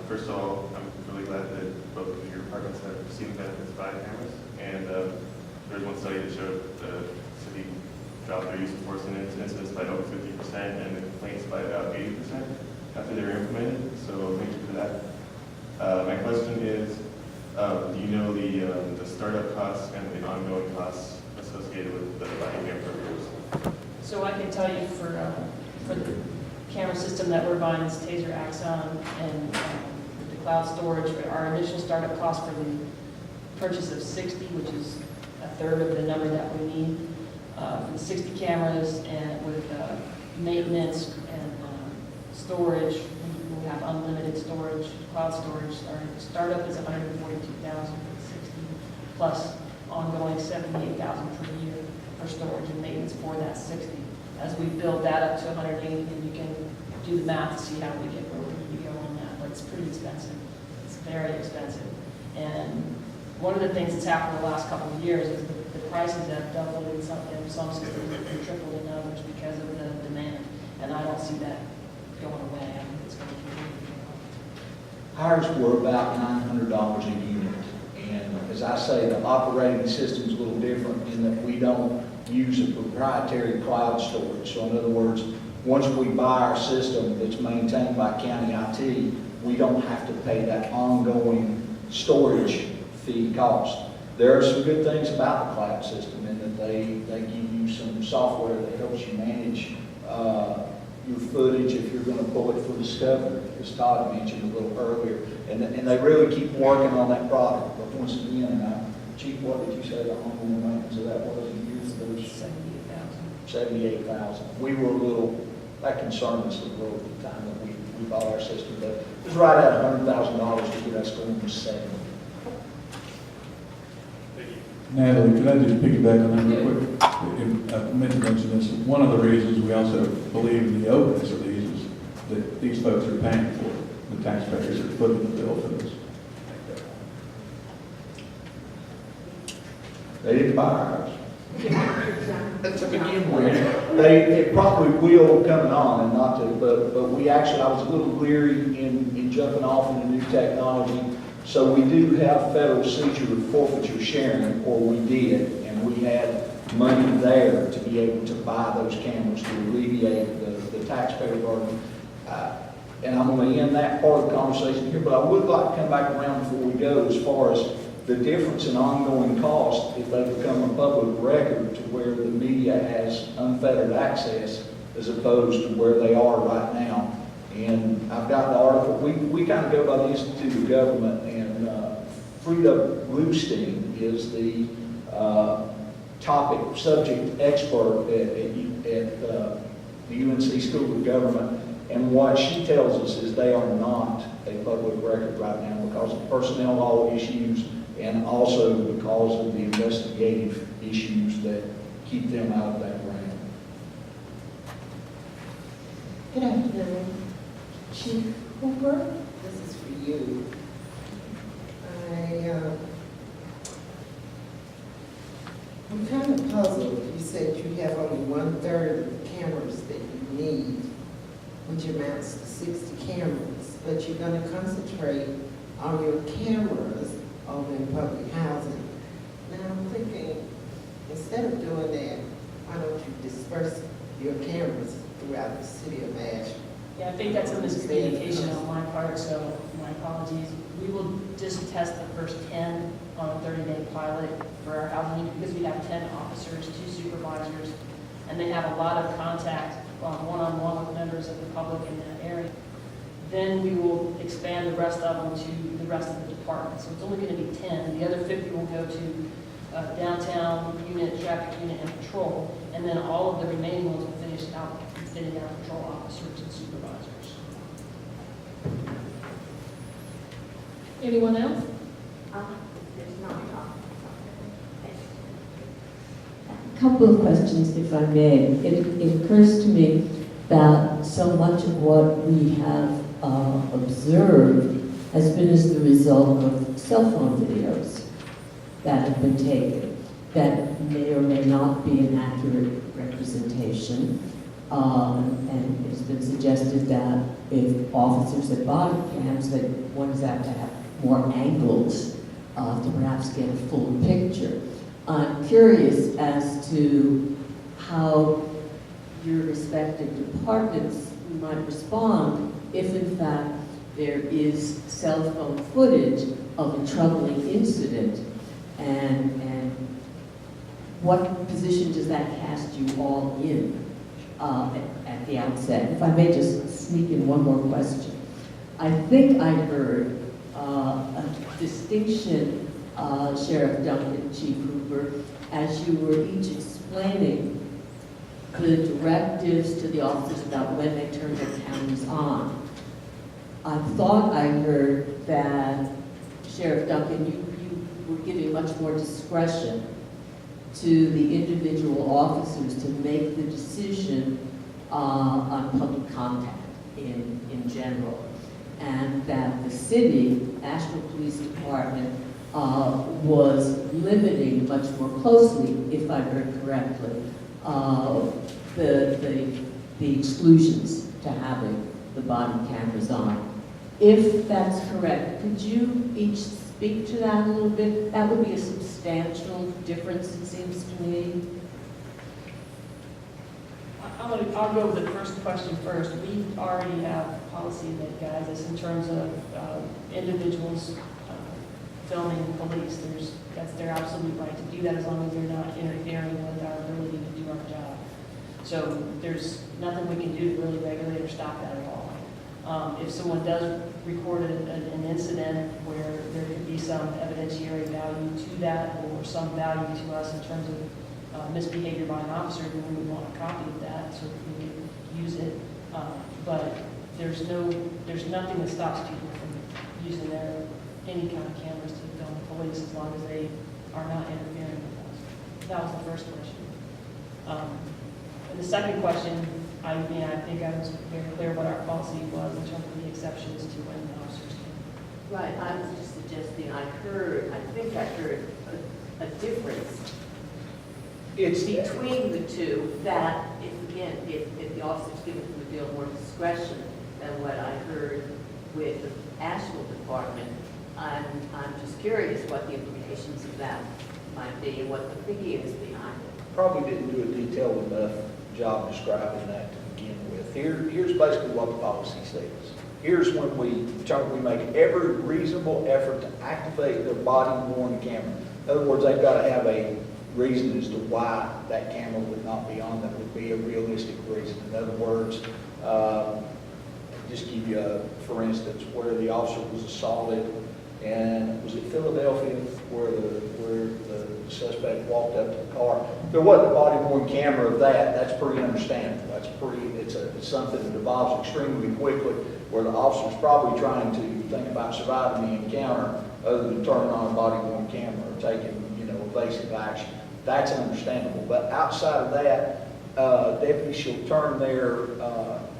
[SPEAKER 10] First of all, I'm really glad that both of your departments have seen the benefits of body cameras. And there was one study that showed the city dropped their use of force incidents by over 50% and the complaints by about 80% after they were implemented. So thank you for that. My question is, do you know the startup costs and the ongoing costs associated with the body cam programs?
[SPEAKER 3] So I can tell you for the camera system that we're buying, is Taser Axon and the cloud storage, our initial startup cost for the purchase of 60, which is a third of the number that we need, for the 60 cameras and with maintenance and storage, we have unlimited storage, cloud storage. Our startup is $142,000 for 60, plus ongoing $78,000 per year for storage and maintenance for that 60. As we build that up to 180, then you can do the math to see how we get where we need to go on that. But it's pretty expensive. It's very expensive. And one of the things that's happened in the last couple of years is the prices have doubled in some systems and tripled in others because of the demand. And I don't see that going away. I think it's going to continue to go up.
[SPEAKER 1] Ours were about $900 a unit. And as I say, the operating system is a little different in that we don't use a proprietary cloud storage. So in other words, once we buy our system that's maintained by county IT, we don't have to pay that ongoing storage fee cost. There are some good things about the cloud system in that they give you some software that helps you manage your footage if you're going to pull it for discovery, as Todd mentioned a little earlier. And they really keep working on that product. But once again, Chief, what did you say the ongoing maintenance of that was a year? $78,000. We were a little, that concerned us a little at the time that we bought our system, but it was right at $100,000 to get us going to 70.
[SPEAKER 6] Natalie, could I just piggyback on that real quick? I meant to mention this. One of the reasons we also believe in the openness of these is that these folks are paying for it. The taxpayers are footing the bill for this.
[SPEAKER 1] They didn't buy ours. To begin with, they probably will coming on, and not to, but we actually, I was a little leery in jumping off into new technology. So we do have federal seizure and forfeiture sharing, or we did, and we had money there to be able to buy those cameras to alleviate the taxpayer burden. And I'm going to end that part of the conversation here, but I would like to come back around before we go as far as the difference in ongoing cost if they become a public record to where the media has unfettered access as opposed to where they are right now. And I've got the article. We kind of go by the Institute of Government, and Frida Bluestein is the subject expert at the UNC School of Government. And what she tells us is they are not a public record right now because of personnel law issues and also because of the investigative issues that keep them out of that realm.
[SPEAKER 11] Good afternoon. Chief Hooper, this is for you. I'm kind of puzzled. You said you have only 1/3 of the cameras that you need, which amounts to 60 cameras, but you're going to concentrate on your cameras over in public housing. Now I'm thinking, instead of doing that, why don't you disperse your cameras throughout the city of Asheville?
[SPEAKER 3] Yeah, I think that's a miscommunication on my part, so my apologies. We will just test the first 10 on a 30-day pilot for our housing unit because we have 10 officers, 2 supervisors, and they have a lot of contact one-on-one with members of the public in that area. Then we will expand the rest of them to the rest of the department. So it's only going to be 10. The other 50 will go to downtown unit, traffic unit, and patrol. And then all of the remaining ones will finish out fitting out patrol officers and supervisors.
[SPEAKER 2] Anyone else?
[SPEAKER 11] There's not.
[SPEAKER 12] Couple of questions, if I may. It occurs to me that so much of what we have observed has been as the result of cell phone videos that have been taken that may or may not be an accurate representation. And it's been suggested that if officers had body cams, that one is apt to have more angles to perhaps get a full picture. I'm curious as to how your respective departments might respond if in fact there is cell phone footage of a troubling incident, and what position does that cast you all in at the outset? If I may just sneak in one more question. I think I heard a distinction, Sheriff Duncan, Chief Hooper, as you were each explaining the directives to the officers about when they turn their cameras on. I thought I heard that, Sheriff Duncan, you were giving much more discretion to the individual officers to make the decision on public contact in general, and that the city, Asheville Police Department, was limiting much more closely, if I heard correctly, the exclusions to having the body cameras on. If that's correct, could you each speak to that a little bit? That would be a substantial difference, it seems to me.
[SPEAKER 3] I'll go with the first question first. We already have a policy that guides us in terms of individuals filming police. That's their absolute right to do that as long as they're not interfering with our ability to do our job. So there's nothing we can do to really regulate or stop that at all. If someone does record an incident where there could be some evidentiary value to that or some value to us in terms of misbehavior by an officer, then we would want a copy of that so that we can use it. But there's nothing that stops people from using any kind of cameras to film the police as long as they are not interfering with us. That was the first question. And the second question, I think I was very clear what our policy was in terms of the exceptions to when the officers came.
[SPEAKER 12] Right, I was just suggesting, I think I heard a difference between the two, that if the officer's given them a deal more discretion than what I heard with the Asheville Department, I'm just curious what the implications of that might be and what the thinking is behind it.
[SPEAKER 1] Probably didn't do a detailed enough job describing that to begin with. Here's basically what the policy says. Here's when we make every reasonable effort to activate their body-worn camera. In other words, they've got to have a reason as to why that camera would not be on. That would be a realistic reason. In other words, just give you for instance, where the officer was assaulted, and was it Philadelphia where the suspect walked up to the car? There wasn't a body-worn camera of that. That's pretty understandable. It's something that evolves extremely quickly, where the officer's probably trying to think about surviving the encounter other than turning on a body-worn camera or taking, evasive action. That's understandable. But outside of that, deputies shall turn their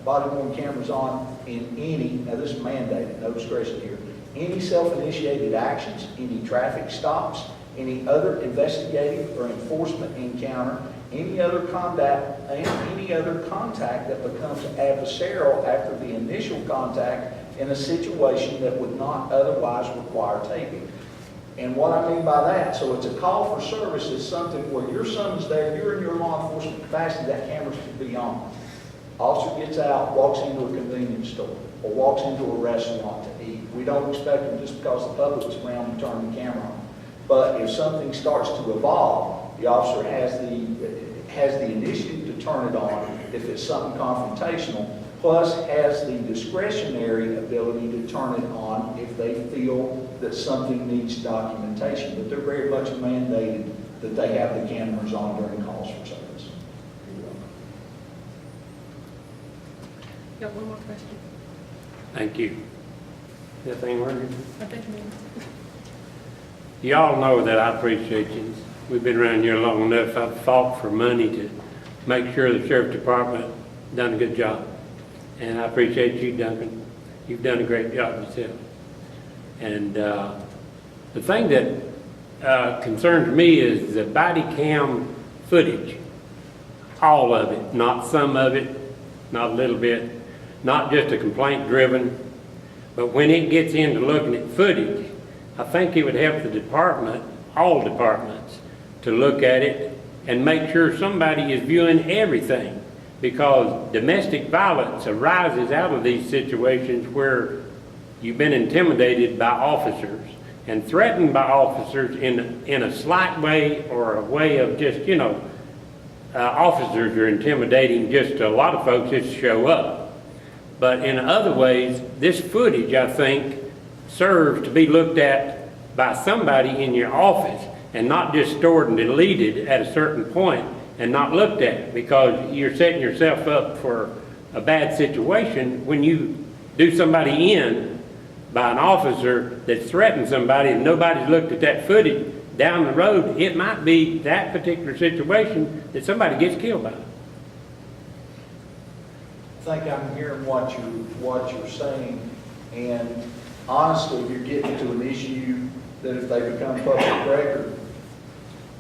[SPEAKER 1] body-worn cameras on in any, now this is mandated, no discretion here, any self-initiated actions, any traffic stops, any other investigative or enforcement encounter, any other contact that becomes adversarial after the initial contact in a situation that would not otherwise require taping. And what I mean by that, so it's a call for service is something where your son's there, you're in your law enforcement capacity, that camera should be on. Officer gets out, walks into a convenience store, or walks into a restaurant to eat. We don't expect them just because the public's around to turn the camera on. But if something starts to evolve, the officer has the initiative to turn it on if it's something confrontational, plus has the discretionary ability to turn it on if they feel that something needs documentation. But they're very much mandated that they have the cameras on during calls for service.
[SPEAKER 2] Got one more question?
[SPEAKER 13] Thank you. Anything working?
[SPEAKER 2] I think
[SPEAKER 13] Y'all know that I appreciate you we've been around here long enough. I've fought for money to make sure the sheriff department done a good job. And I appreciate you, Duncan. You've done a great job yourself. And the thing that concerns me is the body cam footage. All of it, not some of it, not a little bit, not just a complaint driven, but when it gets into looking at footage, I think it would help the department, all departments, to look at it and make sure somebody is viewing everything, because domestic violence arises out of these situations where you've been intimidated by officers and threatened by officers in a slight way or a way of just, you know, officers are intimidating just a lot of folks just show up. But in other ways, this footage, I think, serves to be looked at by somebody in your office and not just stored and deleted at a certain point and not looked at, because you're setting yourself up for a bad situation when you do somebody in by an officer that threatens somebody and nobody's looked at that footage. Down the road, it might be that particular situation that somebody gets killed by.
[SPEAKER 1] I think I'm hearing what you're saying, and honestly, you're getting to an issue that if they become public record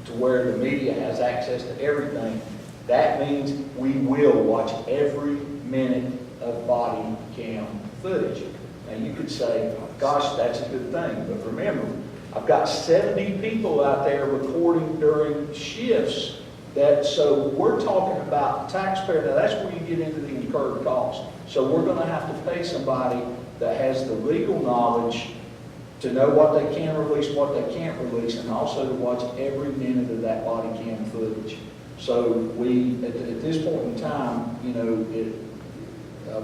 [SPEAKER 1] to where the media has access to everything, that means we will watch every minute of body cam footage. Now you could say, gosh, that's a good thing, but remember, I've got 70 people out there recording during shifts. So we're talking about taxpayer. Now that's where you get into the incurred cost. So we're going to have to pay somebody that has the legal knowledge to know what they can release, what they can't release, and also to watch every minute of that body cam footage. So we, at this point in time, you know,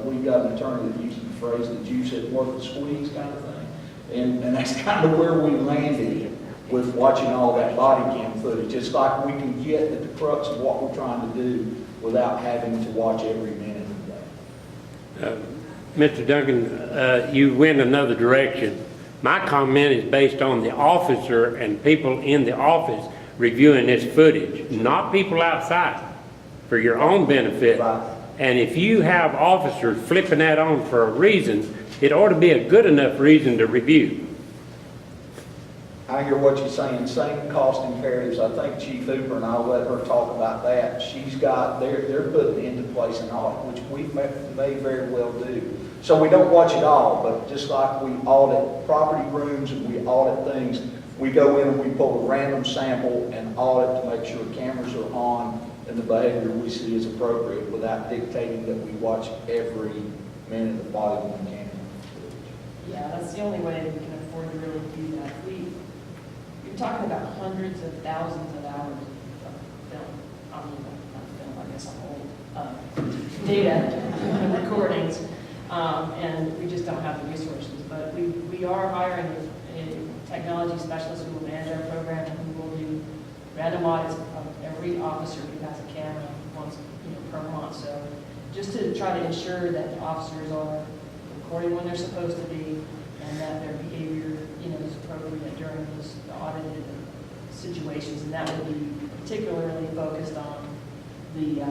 [SPEAKER 1] we've got an attorney that uses the phrase that you said, worth the squeeze kind of thing. And that's kind of where we landed with watching all that body cam footage. It's like we can get at the crux of what we're trying to do without having to watch every minute of that.
[SPEAKER 13] Mr. Duncan, you went another direction. My comment is based on the officer and people in the office reviewing this footage, not people outside, for your own benefit.
[SPEAKER 1] Right.
[SPEAKER 13] And if you have officers flipping that on for a reason, it ought to be a good enough reason to review.
[SPEAKER 1] I hear what you're saying, same cost imperatives. I think Chief Hooper, and I'll let her talk about that. She's got, they're putting into place an audit, which we may very well do. So we don't watch it all, but just like we audit property rooms and we audit things, we go in and we pull a random sample and audit to make sure cameras are on and the behavior we see is appropriate without dictating that we watch every minute of body worn camera.
[SPEAKER 3] Yeah, that's the only way we can afford to really do that. You're talking about hundreds of thousands of hours of film, I mean, not film, I guess I'm old, data and recordings, and we just don't have the resources. But we are hiring a technology specialist who will manage our program and who will do random audits of every officer who has a camera once, per month. So just to try to ensure that the officers are recording when they're supposed to be, and that their behavior, is appropriate during the audited situations, and that would be particularly focused on the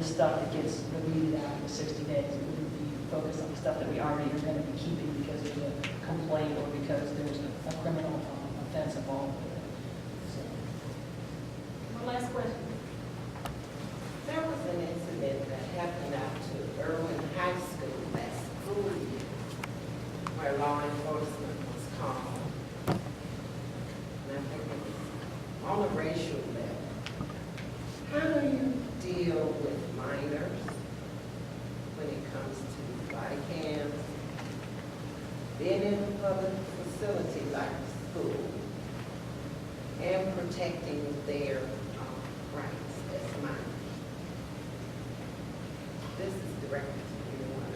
[SPEAKER 3] stuff that gets reviewed after 60 days. It wouldn't be focused on the stuff that we already are going to be keeping because there's a complaint or because there's a criminal offense involved with it. So.
[SPEAKER 2] One last question.
[SPEAKER 11] There was an incident that happened out to Irwin High School last school year where law enforcement was called. And I think it was on a racial level. How do you deal with minors when it comes to body cams, being in a public facility like a school, and protecting their rights as minors? This is directed to everyone.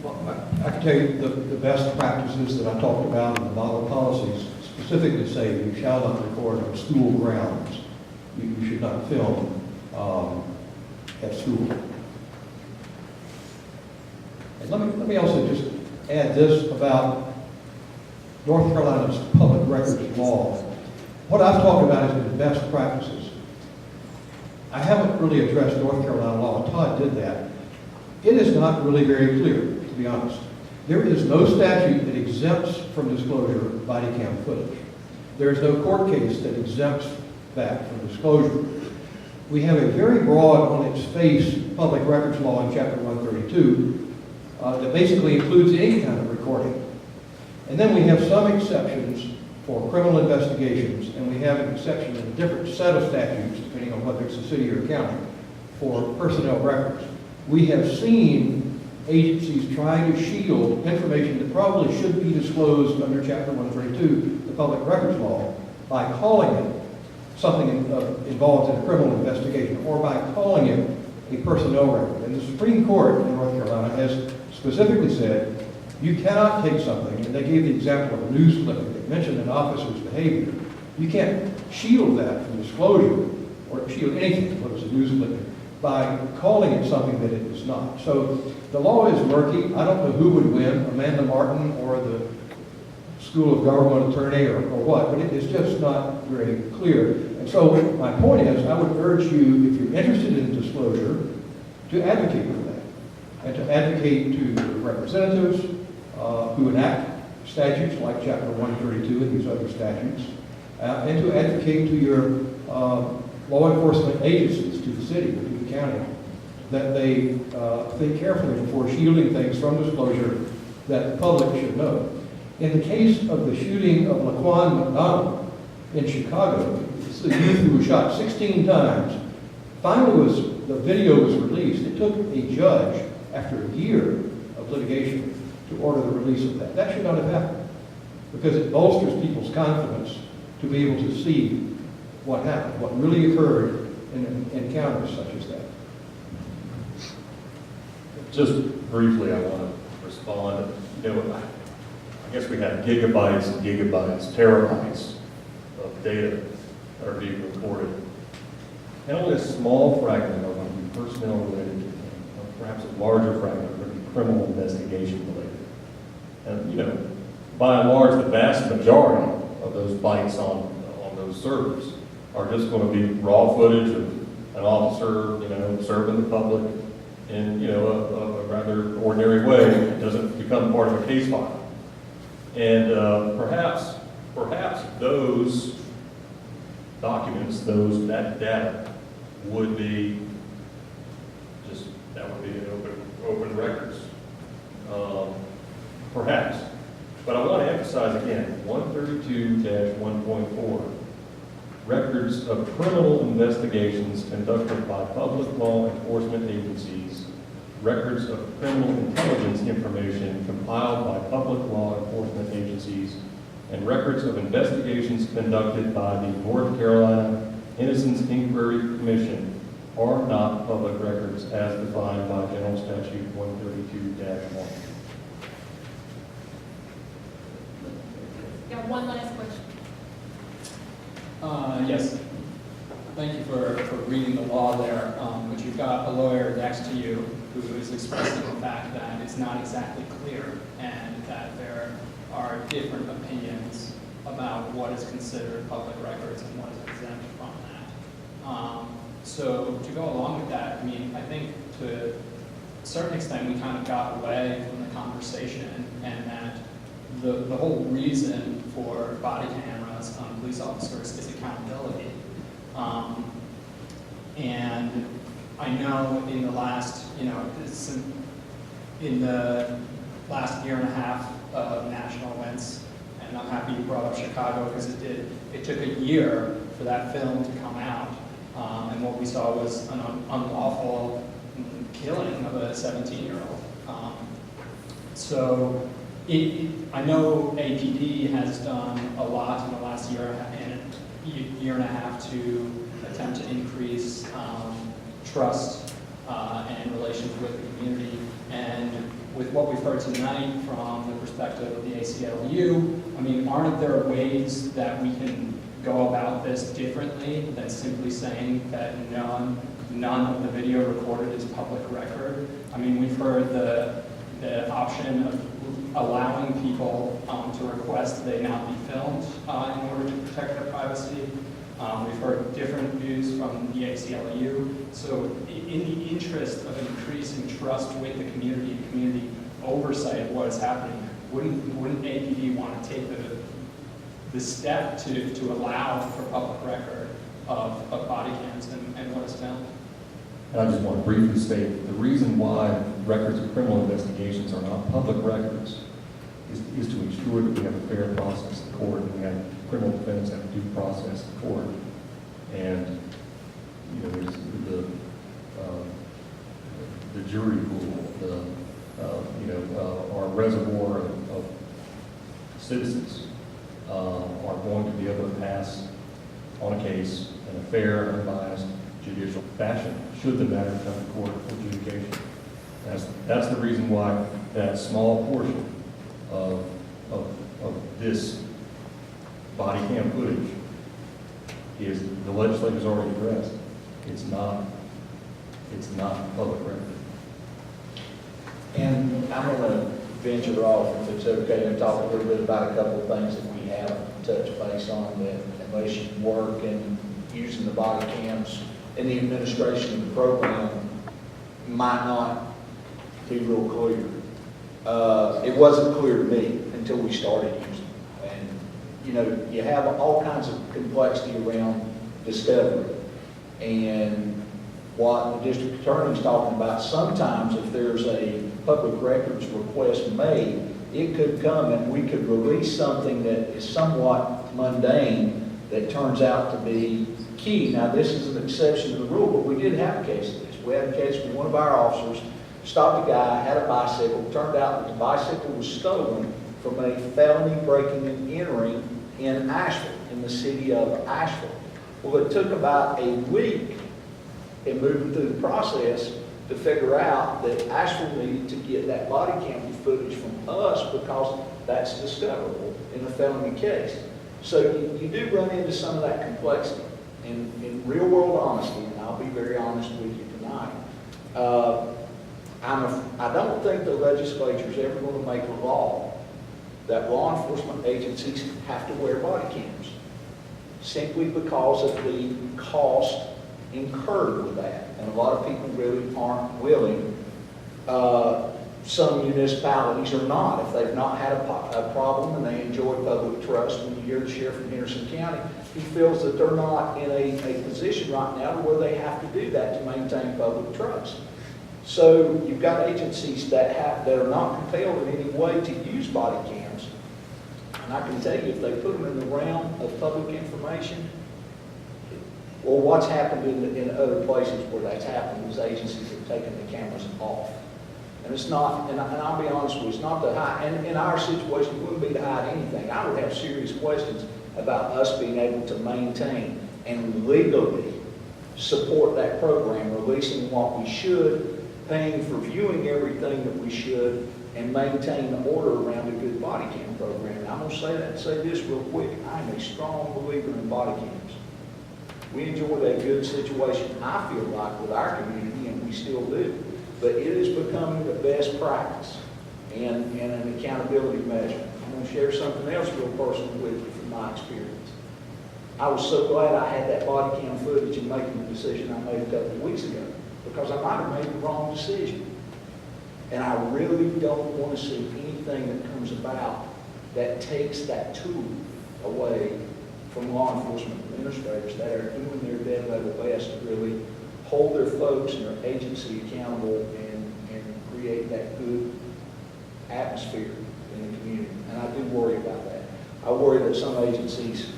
[SPEAKER 4] Well, I can tell you the best practices that I talked about in the model policies specifically say you shall not record on school grounds. You should not film at school. And let me also just add this about North Carolina's public records law. What I've talked about has been best practices. I haven't really addressed North Carolina law. Todd did that. It is not really very clear, to be honest. There is no statute that exempts from disclosure body cam footage. There is no court case that exempts that from disclosure. We have a very broad, on its face, public records law in Chapter 132 that basically includes any kind of recording. And then we have some exceptions for criminal investigations, and we have an exception in a different set of statutes, depending on whether it's a city or a county, for personnel records. We have seen agencies trying to shield information that probably should be disclosed under Chapter 132, the public records law, by calling it something involved in a criminal investigation, or by calling it a personnel record. And the Supreme Court in North Carolina has specifically said, you cannot take something, and they gave the example of a news clipping that mentioned an officer's behavior. You can't shield that from disclosure, or shield anything, whether it's a news clipping, by calling it something that it is not. So the law is murky. I don't know who would win, Amanda Martin or the School of Government attorney or what, but it is just not very clear. And so my point is, I would urge you, if you're interested in disclosure, to advocate for that, and to advocate to representatives who enact statutes like Chapter 132 and these other statutes, and to advocate to your law enforcement agencies, to the city, or to the county, that they think carefully before shielding things from disclosure that the public should know. In the case of the shooting of Laquan McDonald in Chicago, this is a youth who was shot 16 times. Finally, the video was released. It took a judge, after a year of litigation, to order the release of that. That should not have happened, because it bolsters people's confidence to be able to see what happened, what really occurred in encounters such as that.
[SPEAKER 5] Just briefly, I want to respond. I guess we have gigabytes and gigabytes, terabytes of data that are being recorded. And only a small fragment of them will be personnel related, or perhaps a larger fragment will be criminal investigation related. And, by and large, the vast majority of those bytes on those servers are just going to be raw footage of an officer, serving the public in, a rather ordinary way. It doesn't become part of a case file. And perhaps those documents, that data would be in open records. Perhaps. But I want to emphasize again, 132-1.4, records of criminal investigations conducted by public law enforcement agencies, records of criminal intelligence information compiled by public law enforcement agencies, and records of investigations conducted by the North Carolina Innocence Inquiry Commission are not public records as defined by General Statute 132-1.
[SPEAKER 2] Got one last question.
[SPEAKER 14] Yes. Thank you for reading the law there, but you've got a lawyer next to you who is expressing the fact that it's not exactly clear and that there are different opinions about what is considered public records and what is exempt from that. So to go along with that, I mean, I think to a certain extent we kind of got away from the conversation, and that the whole reason for body cameras on police officers is accountability. And I know in the last, in the last year and a half of national events, and I'm happy you brought up Chicago because it took a year for that film to come out. And what we saw was an unlawful killing of a 17-year-old. So I know APD has done a lot in the last year and a half to attempt to increase trust and relations with the community. And with what we've heard tonight from the perspective of the ACLU, I mean, aren't there ways that we can go about this differently than simply saying that none of the video recorded is public record? I mean, we've heard the option of allowing people to request they not be filmed in order to protect their privacy. We've heard different views from the ACLU. So in the interest of increasing trust with the community oversight of what is happening, wouldn't APD want to take the step to allow for public record of body cams and what is filmed?
[SPEAKER 5] And I just want to briefly state, the reason why records of criminal investigations are not public records is to ensure that we have a fair process in court, and we have criminal defendants have a due process in court. And, you know, there's the jury pool, our reservoir of citizens are going to be able to pass on a case in a fair, unbiased, judicial fashion, should the matter come to court for adjudication. That's the reason why that small portion of this body cam footage is, the legislature's already addressed. It's not public record.
[SPEAKER 1] And I'm going to venture off, if it's okay, and talk a little bit about a couple of things that we haven't touched base on, that unless you work in using the body cams in the administration of the program, might not be real clear. It wasn't clear to me until we started using it. And, you know, you have all kinds of complexity around discovery. And what the district attorney is talking about, sometimes if there's a public records request made, it could come and we could release something that is somewhat mundane that turns out to be key. Now, this is an exception to the rule, but we did have a case of this. We had a case where one of our officers stopped a guy, had a bicycle. Turned out that the bicycle was stolen from a felony breaking and entering in Asheville, in the city of Asheville. Well, it took about a week in moving through the process to figure out that Asheville needed to get that body cam footage from us because that's discoverable in a felony case. So you do run into some of that complexity. In real world honesty, and I'll be very honest with you tonight, I don't think the legislature is ever going to make a law that law enforcement agencies have to wear body cams, simply because of the cost incurred with that. And a lot of people really aren't willing. Some municipalities are not. If they've not had a problem and they enjoy public trust, when you hear the sheriff from Henderson County, he feels that they're not in a position right now where they have to do that to maintain public trust. So you've got agencies that are not compelled in any way to use body cams. And I can tell you, if they put them in the realm of public information, well, what's happened in other places where that's happened is agencies have taken the cameras off. And it's not, and I'll be honest with you, it's not to hide, and in our situation, it wouldn't be to hide anything. I would have serious questions about us being able to maintain and legally support that program, releasing what we should, paying for viewing everything that we should, and maintain the order around a good body cam program. And I'm going to say this real quick. I'm a strong believer in body cams. We enjoyed a good situation, I feel like, with our community, and we still do. But it is becoming the best practice and an accountability measure. I'm going to share something else real personal with you from my experience. I was so glad I had that body cam footage in making the decision I made a couple of weeks ago, because I might have made the wrong decision. And I really don't want to see anything that comes about that takes that tool away from law enforcement administrators that are doing their dead level best to really hold their folks and their agency accountable and create that good atmosphere in the community. And I do worry about that. I worry that some agencies,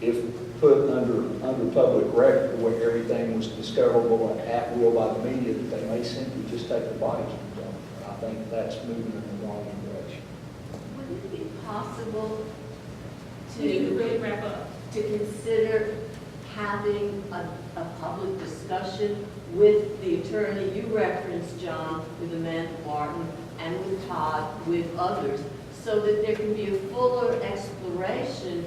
[SPEAKER 1] if put under public record where everything was discoverable at will by the media, that they may simply just take the body cams off. And I think that's moving in the wrong direction.
[SPEAKER 15] Would it be possible
[SPEAKER 2] You need to really wrap up.
[SPEAKER 15] to consider having a public discussion with the attorney you referenced, John, with Amanda Martin, and with Todd, with others, so that there can be a fuller exploration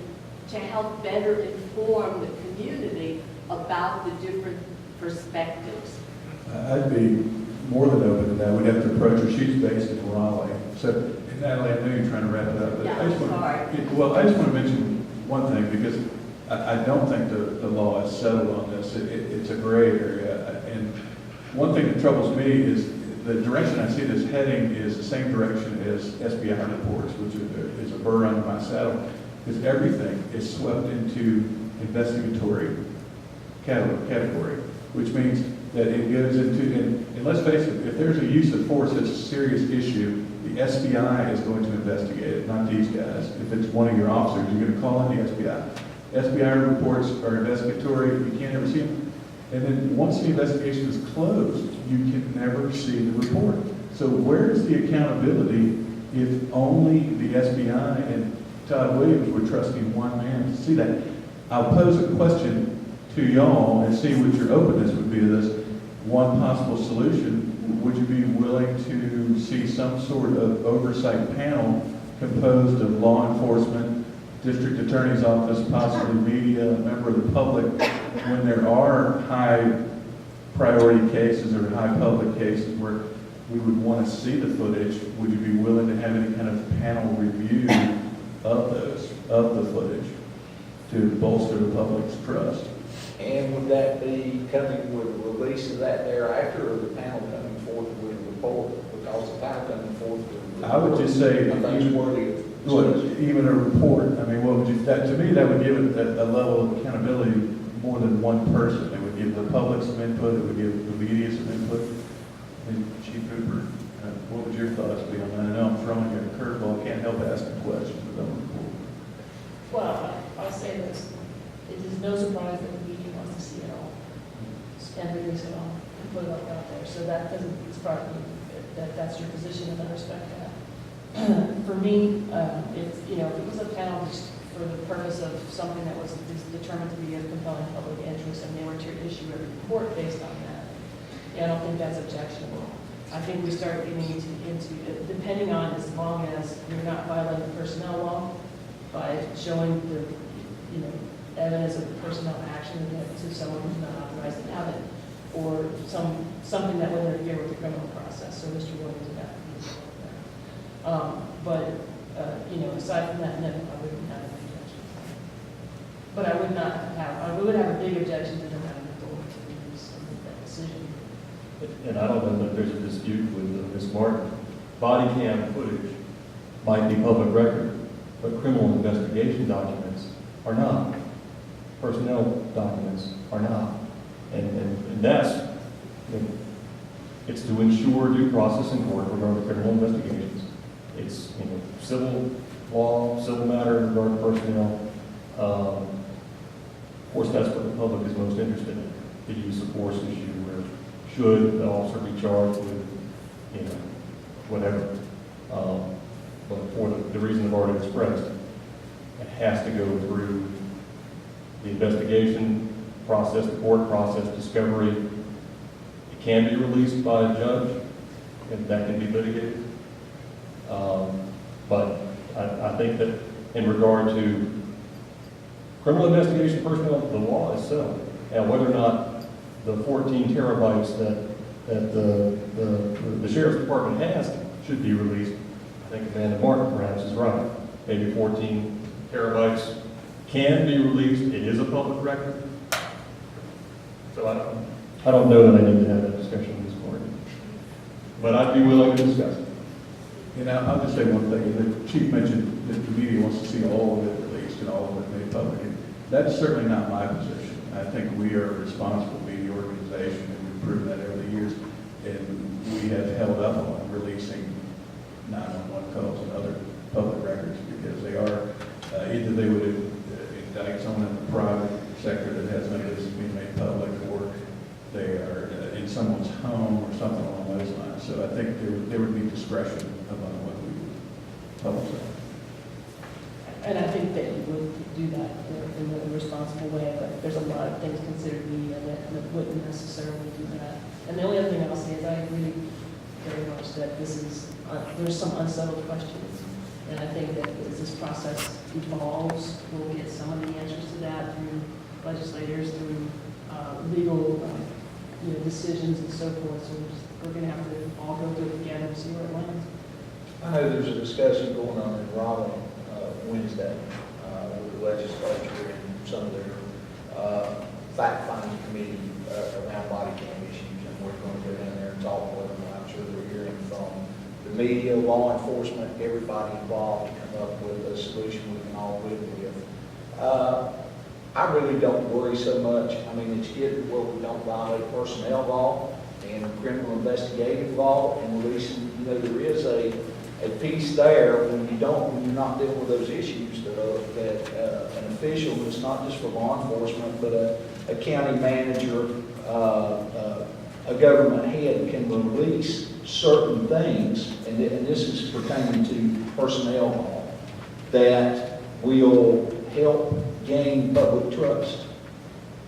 [SPEAKER 15] to help better inform the community about the different perspectives?
[SPEAKER 6] I'd be more than open to that. We'd have to approach her. She's based in Raleigh. So, and Natalie, I know you're trying to wrap it up, but
[SPEAKER 15] Yeah,
[SPEAKER 6] I just
[SPEAKER 15] I'm
[SPEAKER 6] want
[SPEAKER 15] sorry.
[SPEAKER 6] well, I just want to mention one thing, because I don't think the law is settled on this. It's a gray area. And one thing that troubles me is the direction I see this heading is the same direction as SBI reports, which is a burr under my saddle, because everything is swept into investigatory category, which means that it goes into, and let's face it, if there's a use of force that's a serious issue, the SBI is going to investigate it, not these guys. If it's one of your officers, you're going to call in the SBI. SBI reports are investigatory, you can't ever see them. And then once the investigation is closed, you can never see the report. So where is the accountability if only the SBI and Todd Williams were trusting one man to see that? I'll pose a question to y'all and see what your openness would be to this. One possible solution, would you be willing to see some sort of oversight panel composed of law enforcement, district attorney's office, possibly media, a member of the public, when there are high priority cases or high public cases where we would want to see the footage? Would you be willing to have any kind of panel review of the footage to bolster the public's trust?
[SPEAKER 1] And would that be coming with a release of that thereafter, or the panel coming forth with a report? Because the panel coming forth with a report,
[SPEAKER 6] I would just say, even a report, I mean, what would you, that, to me, that would give it a level of accountability more than one person. It would give the public some input, it would give the media some input. And Chief Hooper, what would your thoughts be on that? I know I'm throwing you a curveball, I can't help asking questions, but I'm
[SPEAKER 3] Well, I'll say this. It is no surprise that the media wants to see it all, and release it all, and put it up out there. So that doesn't surprise me, that's your position, and I respect that. For me, if it was a panel just for the purpose of something that was determined to be of compelling public interest, and they were to issue a report based on that, I don't think that's objectionable. I think we start getting into depending on, as long as you're not violating personnel law by showing the, evidence of personnel action against someone who's not authorized to have it, or something that would interfere with the criminal process. So Mr. Williams would have to be involved there. Aside from that, no, I wouldn't have an objection. But I would have a big objection to them having authority to use that decision.
[SPEAKER 5] And I don't know that there's a dispute with Ms. Martin. Body cam footage might be public record, but criminal investigation documents are not. Personnel documents are not. And that's, it's to ensure due process in court regarding criminal investigations. It's, civil law, civil matter in regard to personnel. Of course, that's what the public is most interested in, the use of force issue, where should the officer be charged with, whatever. But for the reason I've already expressed, it has to go through the investigation process, the court process, discovery. It can be released by a judge, and that can be litigated. But I think that in regard to criminal investigation personnel, the law is settled. Now, whether or not the 14 terabytes that the Sheriff's Department has should be released, I think Amanda Martin perhaps is right. Maybe 14 terabytes can be released. It is a public record. So I don't know that I need to have that discussion this morning. But I'd be willing to discuss it.
[SPEAKER 6] I'll just say one thing. The chief mentioned that the media wants to see all of it released and all of it made public. That's certainly not my position. I think we are a responsible media organization, and we've proven that over the years. And we have held up on releasing 911 calls and other public records because they are, either they would indict someone in the private sector that has no business being made public, or they are in someone's home or something along those lines. So I think there would be discretion about what we would publicize.
[SPEAKER 3] And I think that you would do that in a responsible way, but there's a lot of things considered media that wouldn't necessarily do that. And the only other thing I'll say is I agree very much that there's some unsettled questions. And I think that as this process evolves, we'll get some of the answers to that through legislators, through legal decisions and so forth. So we're going to have to all go through it together and see where it lands.
[SPEAKER 1] I know there's a discussion going on in Raleigh Wednesday with the legislature and some of their fact-finding committee around body cam issues, and we're going to go down there and talk with them. I'm sure we're hearing from the media, law enforcement, everybody involved to come up with a solution we can all live with. I really don't worry so much. I mean, it's getting where we don't violate personnel law and criminal investigative law and releasing, there is a piece there when you're not dealing with those issues that an official that's not just for law enforcement, but a county manager, a government head can release certain things, and this is pertaining to personnel law, that will help gain public trust.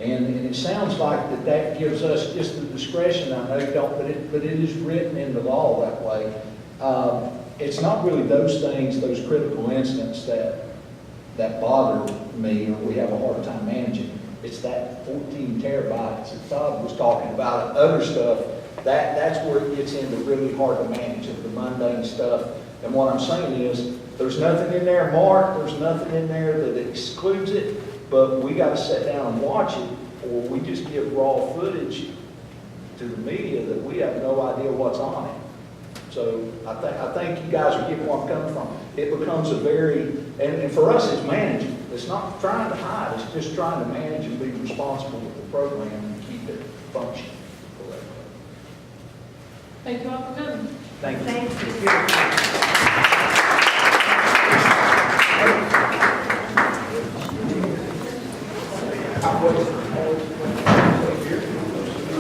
[SPEAKER 1] And it sounds like that gives us just the discretion. I know you don't, but it is written in the law that way. It's not really those things, those critical incidents that bother me or we have a hard time managing. It's that 14 terabytes that Todd was talking about, and other stuff, that's where it gets into really hard to manage, of the mundane stuff. And what I'm saying is, there's nothing in there marked, there's nothing in there that excludes it, but we got to sit down and watch it, or we just give raw footage to the media that we have no idea what's on it. So I think you guys are getting where I'm coming from. It becomes a very, and for us it's managing. It's not trying to hide, it's just trying to manage and be responsible with the program and keep it functioning correctly.
[SPEAKER 2] Thank you all for coming.
[SPEAKER 1] Thank you.
[SPEAKER 11] Thank you.